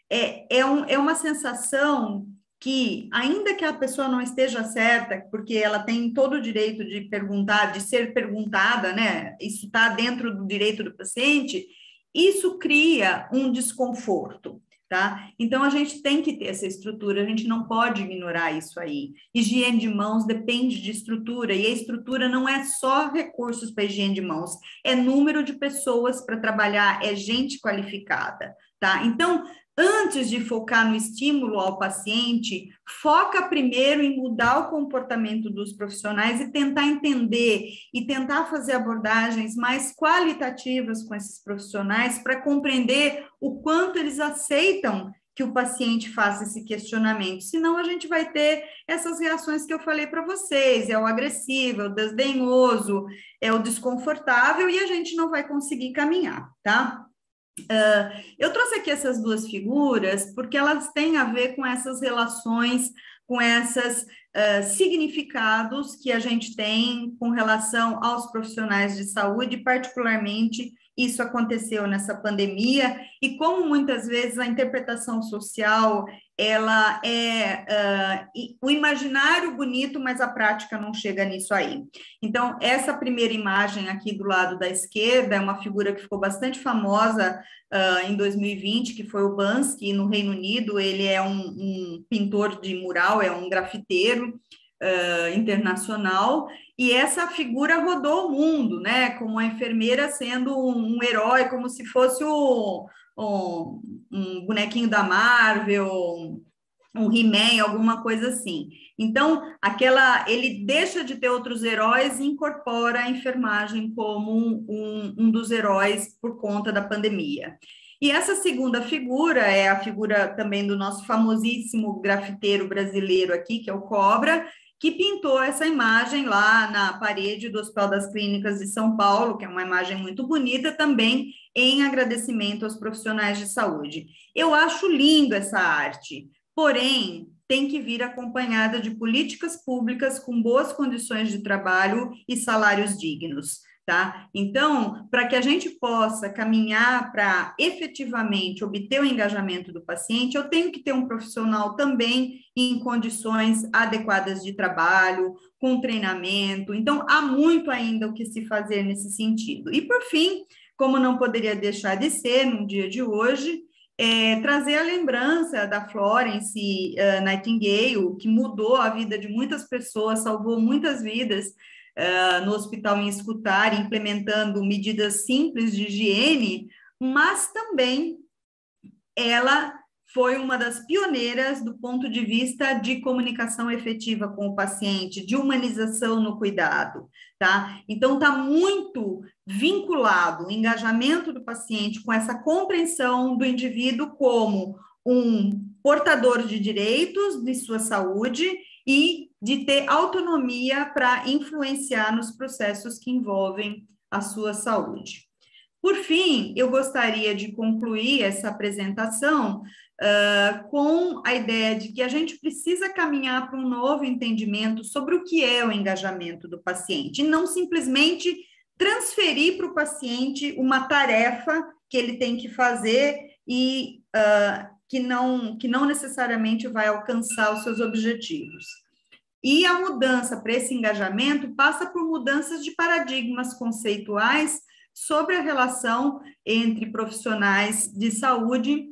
é uma sensação que, ainda que a pessoa não esteja certa, porque ela tem todo o direito de perguntar, de ser perguntada, né? Isso está dentro do direito do paciente, isso cria um desconforto, tá? Então, a gente tem que ter essa estrutura, a gente não pode ignorar isso aí. Higiene de mãos depende de estrutura, e a estrutura não é só recursos para higiene de mãos, é número de pessoas para trabalhar, é gente qualificada, tá? Então, antes de focar no estímulo ao paciente, foca primeiro em mudar o comportamento dos profissionais e tentar entender e tentar fazer abordagens mais qualitativas com esses profissionais para compreender o quanto eles aceitam que o paciente faça esse questionamento. Senão a gente vai ter essas reações que eu falei para vocês, é o agressivo, é o desdenhoso, é o desconfortável e a gente não vai conseguir caminhar, tá? Eu trouxe aqui essas duas figuras porque elas têm a ver com essas relações, com esses significados que a gente tem com relação aos profissionais de saúde, particularmente isso aconteceu nessa pandemia, e como muitas vezes a interpretação social, ela é o imaginário bonito, mas a prática não chega nisso aí. Então, essa primeira imagem aqui do lado da esquerda é uma figura que ficou bastante famosa em 2020, que foi o Banksy, no Reino Unido. Ele é um pintor de mural, é um grafiteiro internacional, e essa figura rodou o mundo, né, como a enfermeira sendo um herói, como se fosse um bonequinho da Marvel, um He-Man, alguma coisa assim. Então, ele deixa de ter outros heróis e incorpora a enfermagem como um dos heróis por conta da pandemia. E essa segunda figura é a figura também do nosso famosíssimo grafiteiro brasileiro aqui, que é o Cobra, que pintou essa imagem lá na parede do Hospital das Clínicas de São Paulo, que é uma imagem muito bonita também, em agradecimento aos profissionais de saúde. Eu acho lindo essa arte, porém, tem que vir acompanhada de políticas públicas com boas condições de trabalho e salários dignos, tá? Então, para que a gente possa caminhar para efetivamente obter o engajamento do paciente, eu tenho que ter um profissional também em condições adequadas de trabalho, com treinamento. Então, há muito ainda o que se fazer nesse sentido. E, por fim, como não poderia deixar de ser no dia de hoje, trazer a lembrança da Florence Nightingale, que mudou a vida de muitas pessoas, salvou muitas vidas no hospital em Scutari, implementando medidas simples de higiene, mas também ela foi uma das pioneiras do ponto de vista de comunicação efetiva com o paciente, de humanização no cuidado, tá? Então, está muito vinculado o engajamento do paciente com essa compreensão do indivíduo como um portador de direitos de sua saúde e de ter autonomia para influenciar nos processos que envolvem a sua saúde. Por fim, eu gostaria de concluir essa apresentação com a ideia de que a gente precisa caminhar para um novo entendimento sobre o que é o engajamento do paciente, e não simplesmente transferir para o paciente uma tarefa que ele tem que fazer e que não necessariamente vai alcançar os seus objetivos. E a mudança para esse engajamento passa por mudanças de paradigmas conceituais sobre a relação entre profissionais de saúde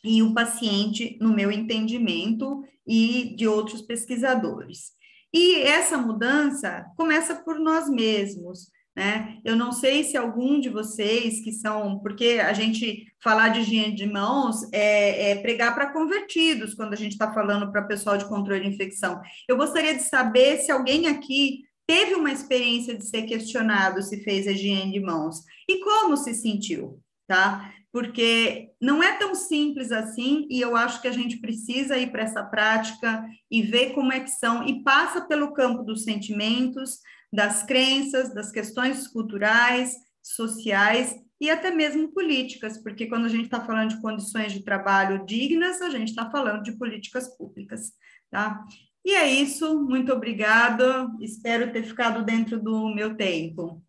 e o paciente, no meu entendimento, e de outros pesquisadores. E essa mudança começa por nós mesmos, né? Eu não sei se algum de vocês que são, porque a gente falar de higiene de mãos é pregar para convertidos, quando a gente está falando para pessoal de controle de infecção. Eu gostaria de saber se alguém aqui teve uma experiência de ser questionado se fez a higiene de mãos e como se sentiu, tá? Porque não é tão simples assim, e eu acho que a gente precisa ir para essa prática e ver como é que são, e passa pelo campo dos sentimentos, das crenças, das questões culturais, sociais e até mesmo políticas, porque quando a gente está falando de condições de trabalho dignas, a gente está falando de políticas públicas, tá? E é isso, muito obrigada, espero ter ficado dentro do meu tempo.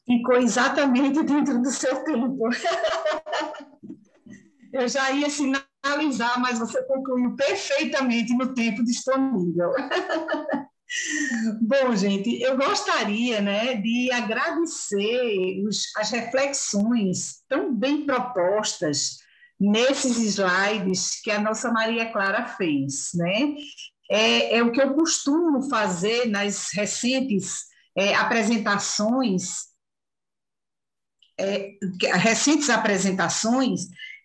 Ficou exatamente dentro do seu tempo. Eu já ia finalizar, mas você concluiu perfeitamente no tempo disponível. Bom, gente, eu gostaria, né, de agradecer as reflexões tão bem propostas nesses slides que a nossa Maria Clara fez, né? É o que eu costumo fazer nas recentes apresentações,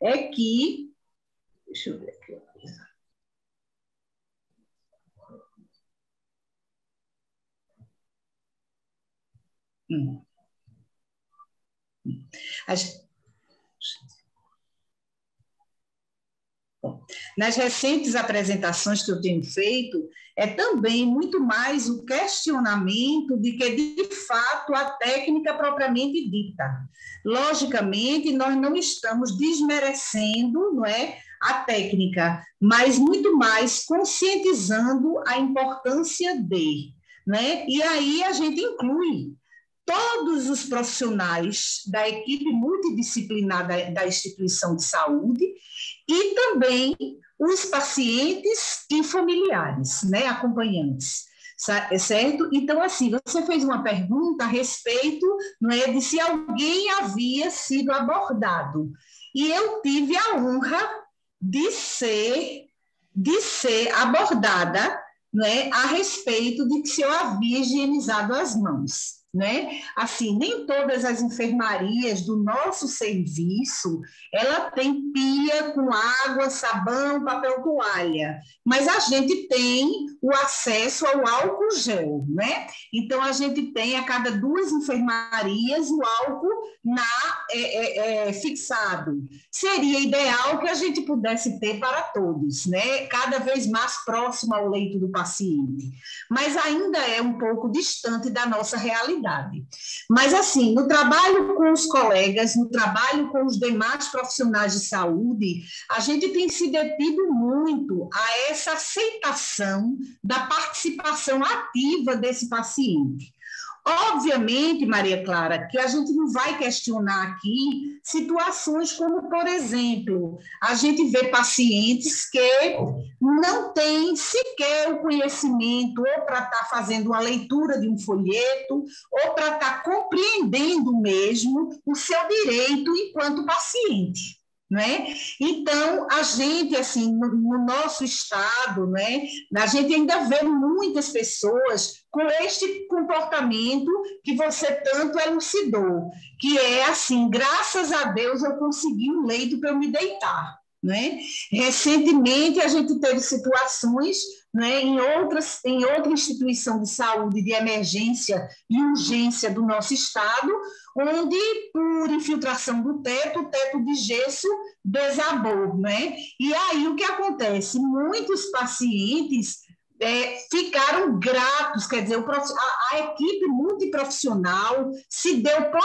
é que... Deixa eu ver aqui. Nas recentes apresentações que eu tenho feito, é também muito mais o questionamento de que, de fato, a técnica propriamente dita. Logicamente, nós não estamos desmerecendo, não é, a técnica, mas muito mais conscientizando a importância de, né? E aí a gente inclui todos os profissionais da equipe multidisciplinar da instituição de saúde e também os pacientes e familiares, né, acompanhantes, certo? Então, assim, você fez uma pergunta a respeito, não é, de se alguém havia sido abordado, e eu tive a honra de ser abordada, não é, a respeito de se eu havia higienizado as mãos. Né? Assim, nem todas as enfermarias do nosso serviço ela tem pia com água, sabão, papel toalha, mas a gente tem o acesso ao álcool gel, né? Então a gente tem a cada 2 enfermarias o álcool fixado. Seria ideal que a gente pudesse ter para todos, né? Cada vez mais próximo ao leito do paciente, mas ainda é um pouco distante da nossa realidade. Mas, assim, no trabalho com os colegas, no trabalho com os demais profissionais de saúde, a gente tem se detido muito a essa aceitação da participação ativa desse paciente. Obviamente, Maria Clara, que a gente não vai questionar aqui situações como, por exemplo, a gente vê pacientes que não têm sequer o conhecimento ou para estar fazendo uma leitura de um folheto ou para estar compreendendo mesmo o seu direito enquanto paciente. Né? Então, a gente, assim, no nosso estado, né, a gente ainda vê muitas pessoas com este comportamento que você tanto elucidou, que é assim, graças a Deus eu consegui um leito para eu me deitar. Né? Recentemente, a gente teve situações, né, em outra instituição de saúde de emergência e urgência do nosso estado, onde, por infiltração do teto, o teto de gesso desabou. Né? E aí o que acontece? Muitos pacientes ficaram gratos, quer dizer, a equipe multiprofissional se deu por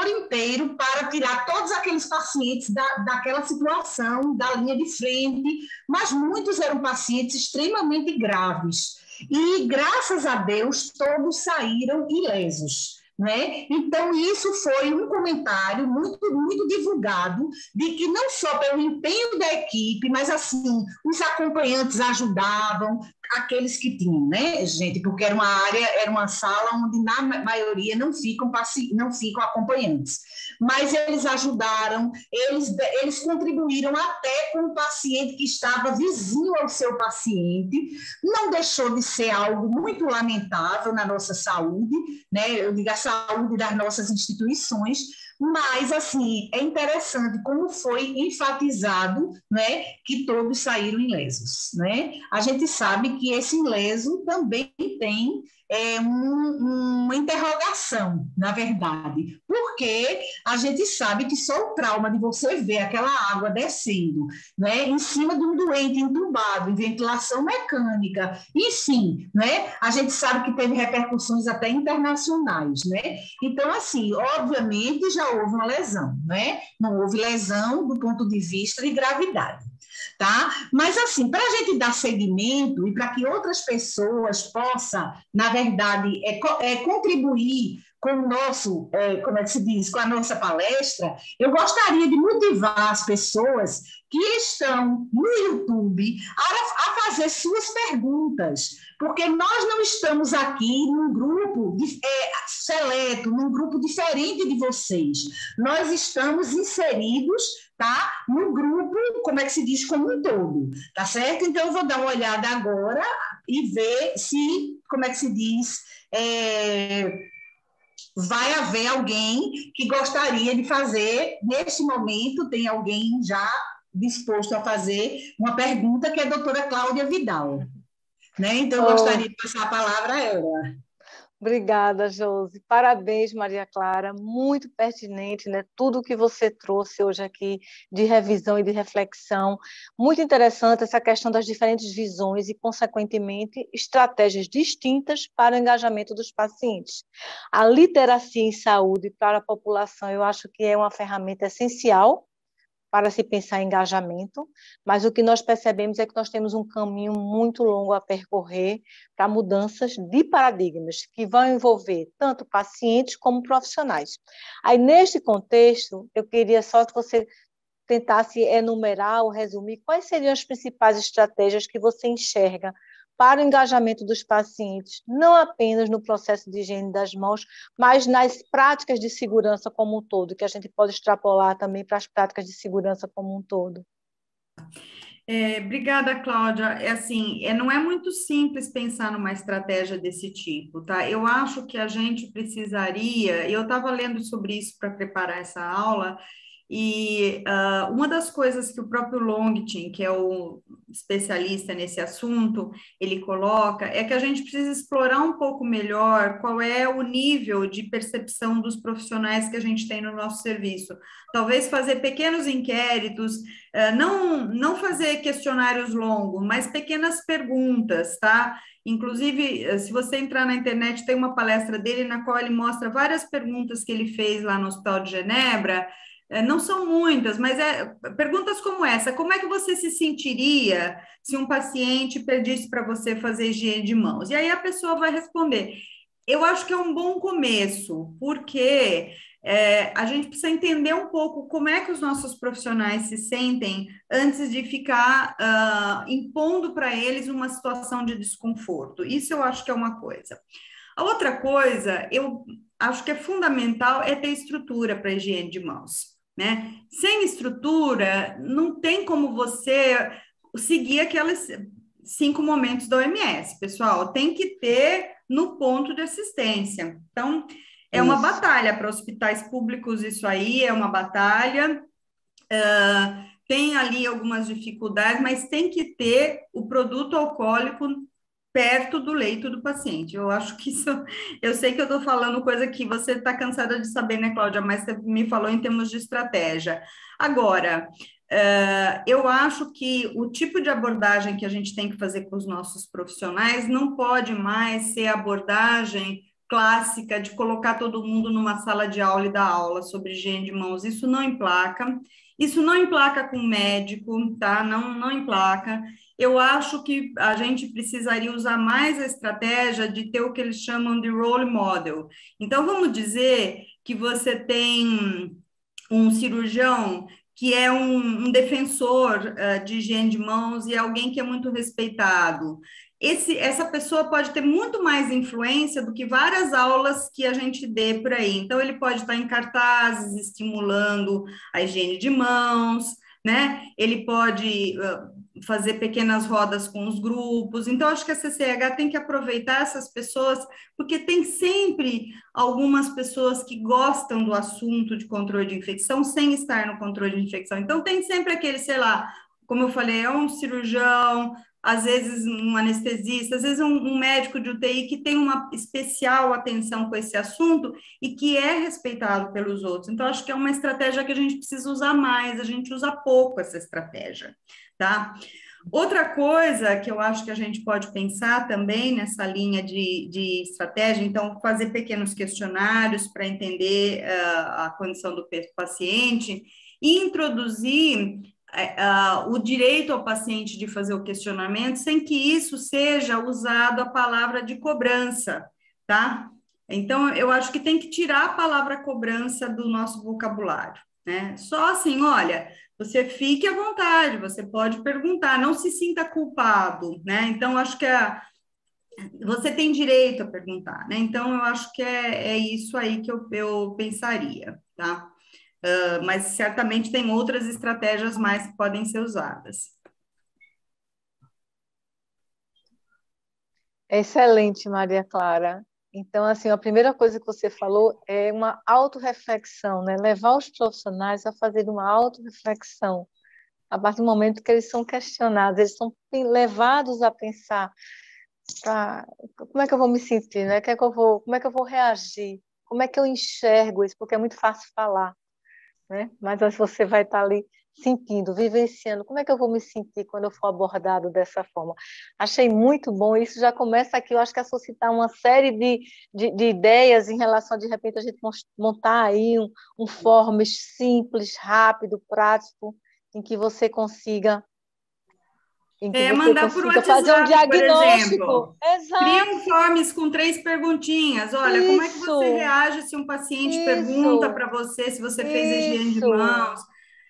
inteiro para tirar todos aqueles pacientes daquela situação, da linha de frente, mas muitos eram pacientes extremamente graves. E, graças a Deus, todos saíram ilesos. Né? Então, isso foi um comentário muito, muito divulgado, de que não só pelo empenho da equipe, mas, assim, os acompanhantes ajudavam, aqueles que tinham, né, gente? Porque era uma sala onde, na maioria, não ficam acompanhantes. Mas eles ajudaram, eles contribuíram até com o paciente que estava vizinho ao seu paciente. Não deixou de ser algo muito lamentável na nossa saúde, né? Eu digo a saúde das nossas instituições, mas, assim, é interessante como foi enfatizado, né, que todos saíram ilesos. Né? A gente sabe que esse ileso também tem uma interrogação, na verdade, porque a gente sabe que só o trauma de você ver aquela água descendo, né, em cima de um doente entubado, em ventilação mecânica, enfim, né, a gente sabe que teve repercussões até internacionais. Né? Então, assim, obviamente já houve uma lesão, né? Não houve lesão do ponto de vista de gravidade. tá? Mas, assim, para a gente dar seguimento e para que outras pessoas possam, na verdade, contribuir com o nosso, como é que se diz, com a nossa palestra, eu gostaria de motivar as pessoas que estão no YouTube a fazer suas perguntas, porque nós não estamos aqui num grupo seleto, num grupo diferente de vocês. Nós estamos inseridos, tá, no grupo, como é que se diz, como um todo, tá certo? Então, eu vou dar uma olhada agora e ver se, como é que se diz, vai haver alguém que gostaria de fazer, neste momento, tem alguém já disposto a fazer uma pergunta, que é a doutora Cláudia Vidal. Né? Então, eu gostaria de passar a palavra a ela. Obrigada, Josi. Parabéns, Maria Clara. Muito pertinente, né? Tudo que você trouxe hoje aqui de revisão e de reflexão. Muito interessante essa questão das diferentes visões e, consequentemente, estratégias distintas para o engajamento dos pacientes. A literacia em saúde para a população, eu acho que é uma ferramenta essencial para se pensar em engajamento, mas o que nós percebemos é que nós temos um caminho muito longo a percorrer para mudanças de paradigmas, que vão envolver tanto pacientes como profissionais. Aí, neste contexto, eu queria só que você tentasse enumerar ou resumir quais seriam as principais estratégias que você enxerga para o engajamento dos pacientes, não apenas no processo de higiene das mãos, mas nas práticas de segurança como um todo, que a gente pode extrapolar também para as práticas de segurança como um todo. Obrigada, Cláudia. Não é muito simples pensar numa estratégia desse tipo, tá? Eu acho que a gente precisaria, eu estava lendo sobre isso para preparar essa aula, e uma das coisas que o próprio Longtin, que é o especialista nesse assunto, ele coloca, é que a gente precisa explorar um pouco melhor qual é o nível de percepção dos profissionais que a gente tem no nosso serviço. Talvez fazer pequenos inquéritos, não fazer questionários longos, mas pequenas perguntas, tá? Inclusive, se você entrar na internet, tem uma palestra dele na qual ele mostra várias perguntas que ele fez lá no Hospital de Genebra. Não são muitas, mas perguntas como essa: como é que você se sentiria se um paciente pedisse para você fazer higiene de mãos? E aí a pessoa vai responder. Eu acho que é um bom começo, porque a gente precisa entender um pouco como é que os nossos profissionais se sentem antes de ficar impondo para eles uma situação de desconforto. Isso eu acho que é uma coisa. A outra coisa, eu acho que é fundamental, é ter estrutura para higiene de mãos, né? Sem estrutura, não tem como você seguir aqueles 5 momentos da OMS, pessoal. Tem que ter no ponto de assistência. Então, é uma batalha para hospitais públicos, isso aí é uma batalha. Tem ali algumas dificuldades, mas tem que ter o produto alcoólico perto do leito do paciente. Eu acho que isso... Eu sei que eu estou falando coisa que você está cansada de saber, né, Cláudia? Mas você me falou em termos de estratégia. Agora, eu acho que o tipo de abordagem que a gente tem que fazer com os nossos profissionais não pode mais ser a abordagem clássica de colocar todo mundo numa sala de aula e dar aula sobre higiene de mãos. Isso não emplaca. Isso não emplaca com médico, tá? Não emplaca. Eu acho que a gente precisaria usar mais a estratégia de ter o que eles chamam de role model. Então, vamos dizer que você tem um cirurgião que é um defensor de higiene de mãos e é alguém que é muito respeitado. Essa pessoa pode ter muito mais influência do que várias aulas que a gente dê por aí. Então, ele pode estar em cartazes, estimulando a higiene de mãos, né? Ele pode fazer pequenas rodas com os grupos. Então, acho que a CCH tem que aproveitar essas pessoas, porque tem sempre algumas pessoas que gostam do assunto de controle de infecção sem estar no controle de infecção. Então, tem sempre aquele, sei lá, como eu falei, é um cirurgião, às vezes um anestesista, às vezes um médico de UTI que tem uma especial atenção com esse assunto e que é respeitado pelos outros. Então, acho que é uma estratégia que a gente precisa usar mais, a gente usa pouco essa estratégia, tá? Outra coisa que eu acho que a gente pode pensar também nessa linha de estratégia, então, fazer pequenos questionários para entender a condição do paciente e introduzir o direito ao paciente de fazer o questionamento sem que isso seja usado a palavra de cobrança, tá? Então, eu acho que tem que tirar a palavra cobrança do nosso vocabulário, né? Só assim, olha, você fique à vontade, você pode perguntar, não se sinta culpado, né? Então, acho que você tem direito a perguntar, né? Então, eu acho que é isso aí que eu pensaria, tá? Mas certamente tem outras estratégias mais que podem ser usadas. Excelente, Maria Clara. Então, assim, a primeira coisa que você falou é uma autorreflexão, né? Levar os profissionais a fazer uma autorreflexão. A partir do momento que eles são questionados, eles são levados a pensar, como é que eu vou me sentir, né? Como é que eu vou reagir? Como é que eu enxergo isso? Porque é muito fácil falar, né? Mas você vai estar ali sentindo, vivenciando, como é que eu vou me sentir quando eu for abordado dessa forma? Achei muito bom, isso já começa aqui, eu acho que a suscitar uma série de ideias em relação a, de repente, a gente montar aí um forms simples, rápido, prático, em que você consiga mandar por WhatsApp, fazer um diagnóstico. Por exemplo. Exato. Cria um forms com 3 perguntinhas. Olha, isso, como é que você reage se um paciente pergunta para você se você fez higiene de mãos?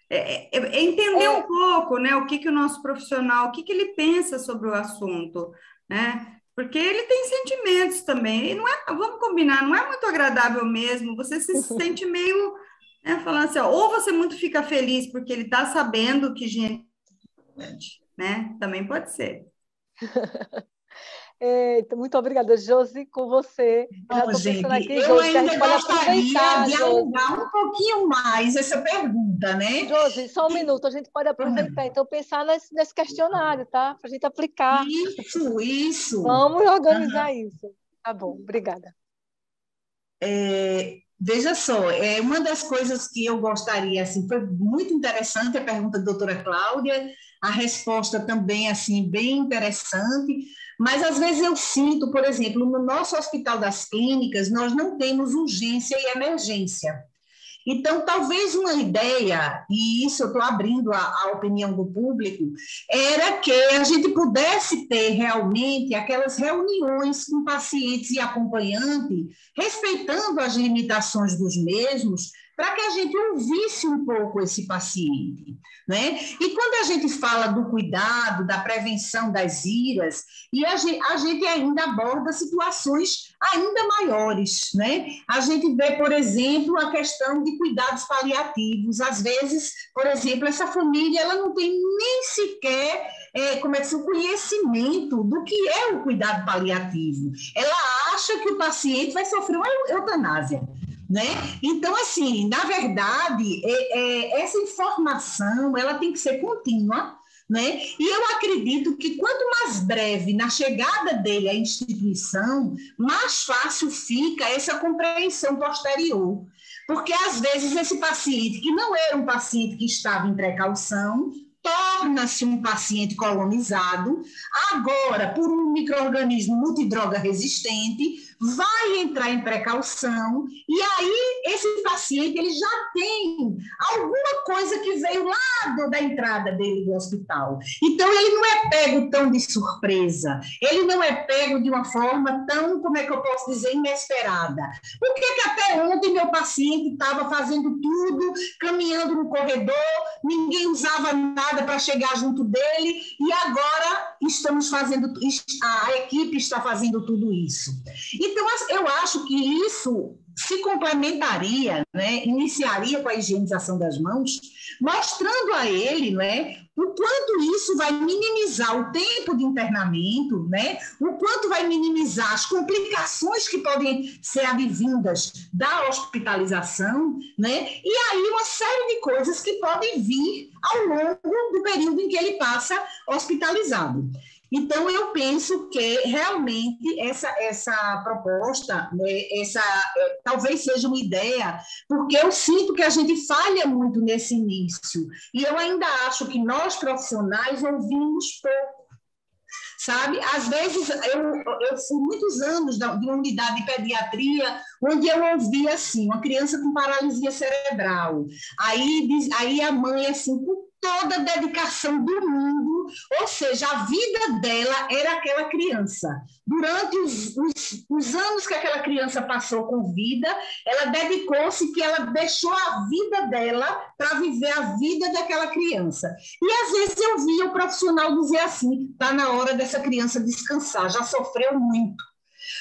Entender um pouco, né, o que o nosso profissional, o que ele pensa sobre o assunto, né? Porque ele tem sentimentos também. E não é, vamos combinar, não é muito agradável mesmo. Você se sente meio, né, falando assim, ou você muito fica feliz porque ele está sabendo que higiene é importante, né? Também pode ser. Eita, muito obrigada, Josi, com você. Bom, gente, eu ainda gostaria de alongar um pouquinho mais essa pergunta, né? Josi, só um minuto, a gente pode aproveitar, então, pensar nesse questionário, tá? Para a gente aplicar. Isso. Vamos organizar isso. Tá bom, obrigada. Veja só, uma das coisas que eu gostaria, assim, foi muito interessante a pergunta da doutora Cláudia, a resposta também, assim, bem interessante, mas às vezes eu sinto, por exemplo, no nosso Hospital das Clínicas, nós não temos urgência e emergência. Então, talvez uma ideia, e isso eu estou abrindo a opinião do público, era que a gente pudesse ter realmente aquelas reuniões com pacientes e acompanhante, respeitando as limitações dos mesmos, para que a gente ouvisse um pouco esse paciente, né? E quando a gente fala do cuidado, da prevenção das iras, e a gente ainda aborda situações ainda maiores, né? A gente vê, por exemplo, a questão de cuidados paliativos. Às vezes, por exemplo, essa família ela não tem nem sequer o conhecimento do que é o cuidado paliativo. Ela acha que o paciente vai sofrer uma eutanásia, né? Então, assim, na verdade, essa informação ela tem que ser contínua, né? E eu acredito que quanto mais breve na chegada dele à instituição, mais fácil fica essa compreensão posterior. Porque, às vezes, esse paciente, que não era um paciente que estava em precaução, torna-se um paciente colonizado, agora, por um micro-organismo multidroga resistente, vai entrar em precaução, e aí esse paciente ele já tem alguma coisa que veio lá da entrada dele do hospital. Então, ele não é pego tão de surpresa, ele não é pego de uma forma tão, como é que eu posso dizer, inesperada. Por que até ontem meu paciente estava fazendo tudo, caminhando no corredor, ninguém usava nada para chegar junto dele, e agora a equipe está fazendo tudo isso. Então, eu acho que isso se complementaria, né, iniciaria com a higienização das mãos, mostrando a ele, né, o quanto isso vai minimizar o tempo de internamento, né, o quanto vai minimizar as complicações que podem ser advindas da hospitalização, né, e aí uma série de coisas que podem vir ao longo do período em que ele passa hospitalizado. Então, eu penso que realmente essa proposta, né, talvez seja uma ideia, porque eu sinto que a gente falha muito nesse início, e eu ainda acho que nós, profissionais, ouvimos pouco, sabe? Às vezes, eu fui muitos anos de uma unidade de pediatria, onde eu ouvia assim, uma criança com paralisia cerebral, aí a mãe, assim, com toda a dedicação do mundo, ou seja, a vida dela era aquela criança. Durante os anos que aquela criança passou com vida, ela dedicou-se, que ela deixou a vida dela para viver a vida daquela criança. E às vezes eu via o profissional dizer assim, está na hora dessa criança descansar, já sofreu muito.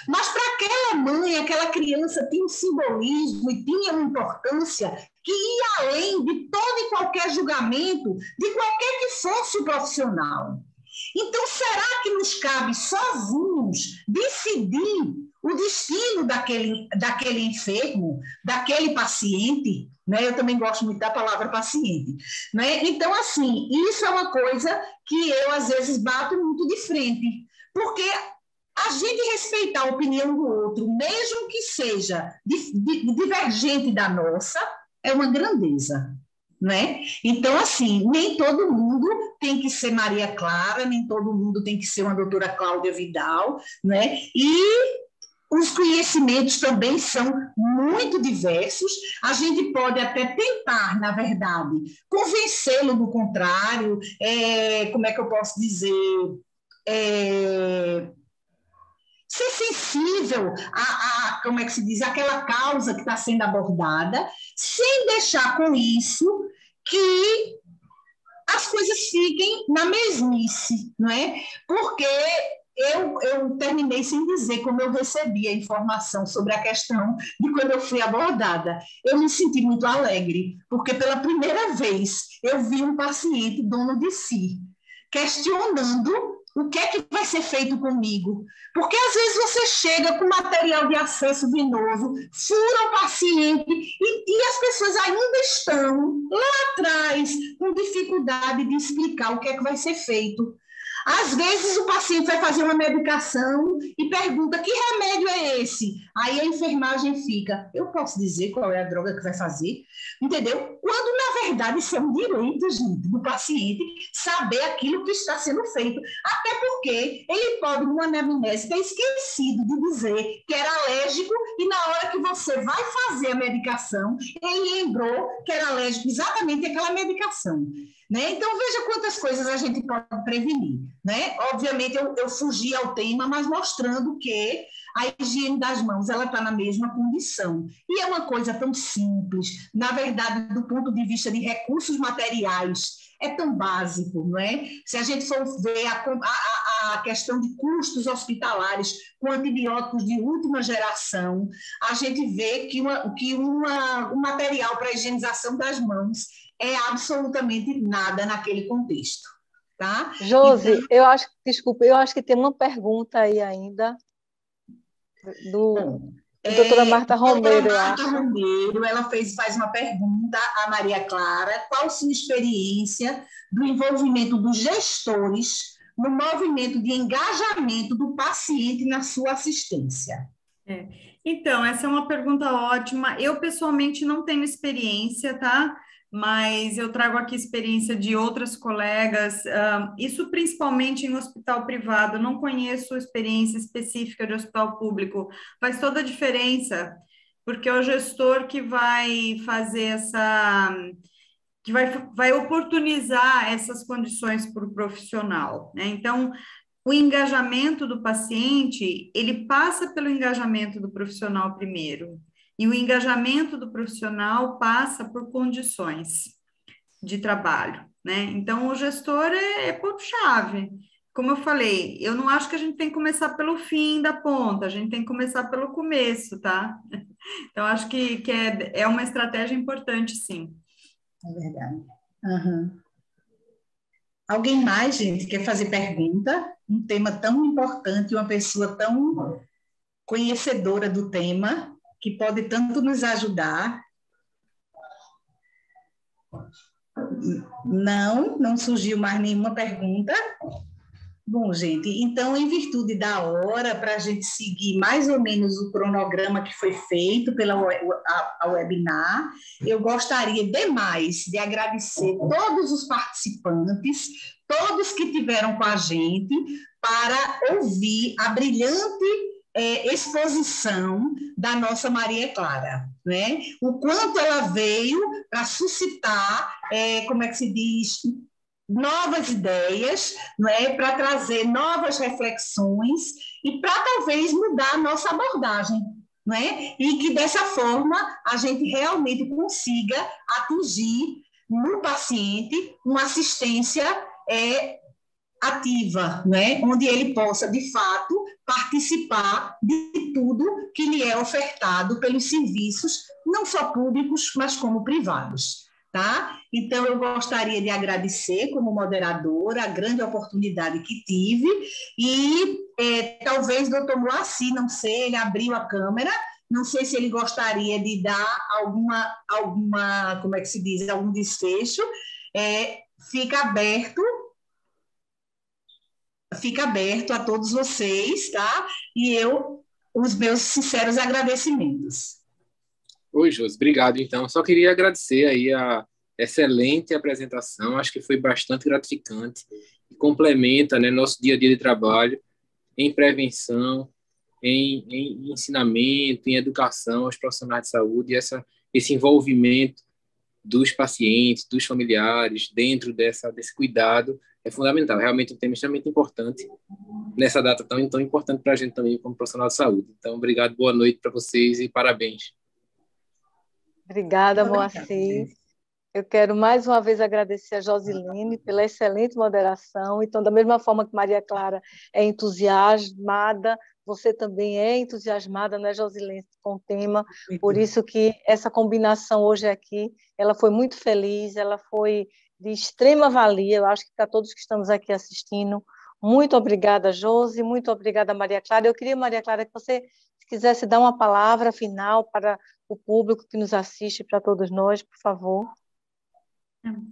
Mas para aquela mãe, aquela criança tinha um simbolismo e tinha uma importância que ia além de todo e qualquer julgamento, de qualquer que fosse o profissional. Então, será que nos cabe sozinhos decidir o destino daquele enfermo, daquele paciente? Né? Eu também gosto muito da palavra paciente. Né? Então, assim, isso é uma coisa que eu, às vezes, bato muito de frente, porque a gente respeitar a opinião do outro, mesmo que seja divergente da nossa, é uma grandeza, né? Então, assim, nem todo mundo tem que ser Maria Clara, nem todo mundo tem que ser uma doutora Cláudia Vidal, né? E os conhecimentos também são muito diversos, a gente pode até tentar, na verdade, convencê-lo do contrário, como é que eu posso dizer... ser sensível como é que se diz, aquela causa que está sendo abordada, sem deixar com isso que as coisas fiquem na mesmice, não é? Porque eu terminei sem dizer como eu recebi a informação sobre a questão de quando eu fui abordada. Eu me senti muito alegre, porque pela primeira vez eu vi um paciente dono de si, questionando o que é que vai ser feito comigo? Porque às vezes você chega com material de acesso venoso, fura o paciente e as pessoas ainda estão lá atrás com dificuldade de explicar o que é que vai ser feito. Às vezes o paciente vai fazer uma medicação e pergunta que remédio é esse? Aí a enfermagem fica, eu posso dizer qual é a droga que vai fazer? Entendeu? Quando, na verdade, isso é um direito, gente, do paciente saber aquilo que está sendo feito. Até porque ele pode, numa anamnese, ter esquecido de dizer que era alérgico e na hora que você vai fazer a medicação, ele lembrou que era alérgico exatamente àquela medicação. Né? Então, veja quantas coisas a gente pode prevenir. Né? Obviamente, eu fugi ao tema, mas mostrando que a higiene das mãos está na mesma condição. E é uma coisa tão simples, na verdade, do ponto de vista de recursos materiais, é tão básico, não é? Se a gente for ver a questão de custos hospitalares com antibióticos de última geração, a gente vê que um material para a higienização das mãos é absolutamente nada naquele contexto. Tá? Josi, então, eu acho que tem uma pergunta aí ainda doutora Marta Romero. Doutora Marta Romero, ela faz uma pergunta à Maria Clara, qual sua experiência do envolvimento dos gestores no movimento de engajamento do paciente na sua assistência? Então, essa é uma pergunta ótima. Eu, pessoalmente, não tenho experiência, tá? Mas eu trago aqui experiência de outras colegas, isso principalmente em hospital privado, não conheço experiência específica de hospital público, faz toda a diferença, porque é o gestor que vai fazer que vai oportunizar essas condições para o profissional, né? Então, o engajamento do paciente, ele passa pelo engajamento do profissional primeiro, e o engajamento do profissional passa por condições de trabalho, né? Então, o gestor é ponto-chave. Como eu falei, eu não acho que a gente tem que começar pelo fim da ponta, a gente tem que começar pelo começo, tá? Então, acho que é uma estratégia importante, sim. É verdade. Uhum. Alguém mais, gente, quer fazer pergunta? Um tema tão importante, uma pessoa tão conhecedora do tema, que pode tanto nos ajudar. Não surgiu mais nenhuma pergunta. Bom, gente, então, em virtude da hora, para a gente seguir mais ou menos o cronograma que foi feito pela webinar, eu gostaria demais de agradecer todos os participantes, todos que estiveram com a gente, para ouvir a brilhante exposição da nossa Maria Clara. né? O quanto ela veio para suscitar, como é que se diz, novas ideias, né? Para trazer novas reflexões e para talvez mudar a nossa abordagem, né? E que dessa forma a gente realmente consiga atingir no paciente uma assistência ativa, né? Onde ele possa, de fato, participar de tudo que lhe é ofertado pelos serviços, não só públicos, mas como privados. Tá? Então, eu gostaria de agradecer, como moderadora, a grande oportunidade que tive e talvez o doutor Moacir, não sei, ele abriu a câmera, não sei se ele gostaria de dar alguma como é que se diz, algum desfecho, fica aberto a todos vocês, tá? E os meus sinceros agradecimentos. Oi, Josi, obrigado. Então, só queria agradecer aí a excelente apresentação, acho que foi bastante gratificante e complementa, né, nosso dia a dia de trabalho em prevenção, em ensinamento, em educação aos profissionais de saúde, e esse envolvimento dos pacientes, dos familiares, dentro desse cuidado, é fundamental. Realmente um tema extremamente importante nessa data tão importante para a gente também como profissional de saúde. Então, obrigado, boa noite para vocês e parabéns. Obrigada, Moacir. Eu quero mais uma vez agradecer a Josilene pela excelente moderação. Então, da mesma forma que Maria Clara é entusiasmada, você também é entusiasmada, né, Josilene, com o tema. Por isso que essa combinação hoje aqui, ela foi muito feliz, ela foi de extrema valia, eu acho que para todos que estamos aqui assistindo. Muito obrigada, Josi, muito obrigada, Maria Clara. Eu queria, Maria Clara, que você quisesse dar uma palavra final para o público que nos assiste, para todos nós, por favor.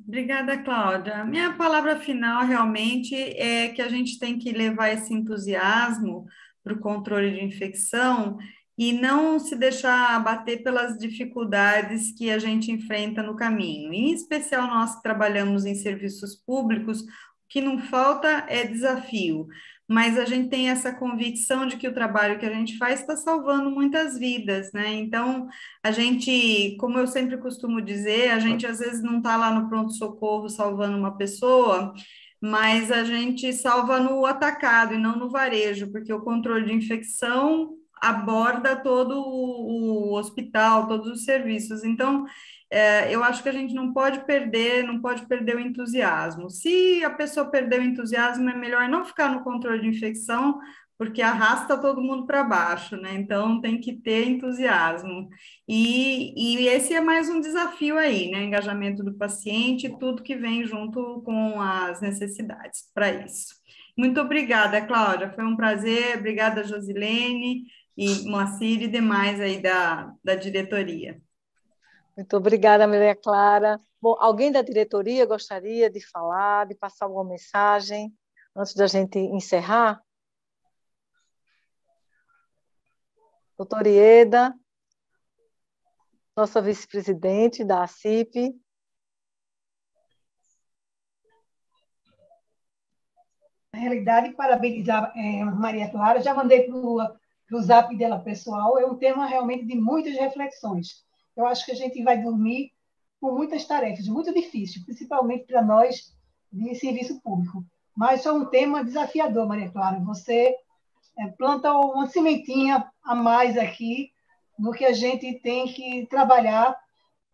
Obrigada, Cláudia. Minha palavra final realmente é que a gente tem que levar esse entusiasmo para o controle de infecção e não se deixar abater pelas dificuldades que a gente enfrenta no caminho. Em especial nós que trabalhamos em serviços públicos, o que não falta é desafio, mas a gente tem essa convicção de que o trabalho que a gente faz está salvando muitas vidas, né? Então, a gente, como eu sempre costumo dizer, a gente às vezes não está lá no pronto-socorro salvando uma pessoa, mas a gente salva no atacado e não no varejo, porque o controle de infecção aborda todo o hospital, todos os serviços. Então, eu acho que a gente não pode perder o entusiasmo. Se a pessoa perder o entusiasmo, é melhor não ficar no controle de infecção, porque arrasta todo mundo para baixo, né? Então tem que ter entusiasmo. E esse é mais um desafio aí, né? Engajamento do paciente, tudo que vem junto com as necessidades para isso. Muito obrigada, Cláudia. Foi um prazer. Obrigada, Josilene e Moacir e demais aí da diretoria. Muito obrigada, Maria Clara. Bom, alguém da diretoria gostaria de falar, de passar alguma mensagem antes da gente encerrar? Doutora Ieda, nossa vice-presidente da ACIP. Na realidade, parabenizar Maria Clara, já mandei para o zap dela pessoal, é um tema realmente de muitas reflexões. Eu acho que a gente vai dormir com muitas tarefas, muito difícil, principalmente para nós de serviço público. Mas é um tema desafiador, Maria Clara. Você planta uma sementinha a mais aqui no que a gente tem que trabalhar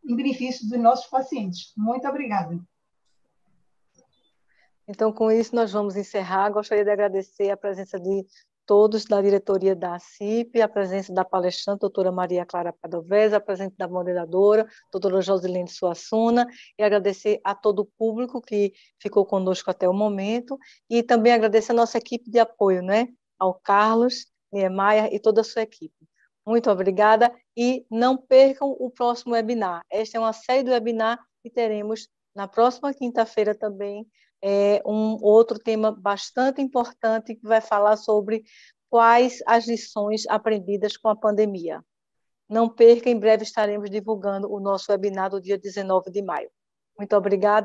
em benefício dos nossos pacientes. Muito obrigada. Então, com isso, nós vamos encerrar. Gostaria de agradecer a presença de todos da diretoria da ACIP, a presença da palestrante, doutora Maria Clara Padovese, a presença da moderadora, doutora Josilene Suassuna, e agradecer a todo o público que ficou conosco até o momento, e também agradecer a nossa equipe de apoio, né? Ao Carlos, Niemeyer e toda a sua equipe. Muito obrigada, e não percam o próximo webinar. Esta é uma série de webinar que teremos na próxima quinta-feira também, um outro tema bastante importante que vai falar sobre quais as lições aprendidas com a pandemia. Não perca, em breve estaremos divulgando o nosso webinar do dia 19 de maio. Muito obrigada.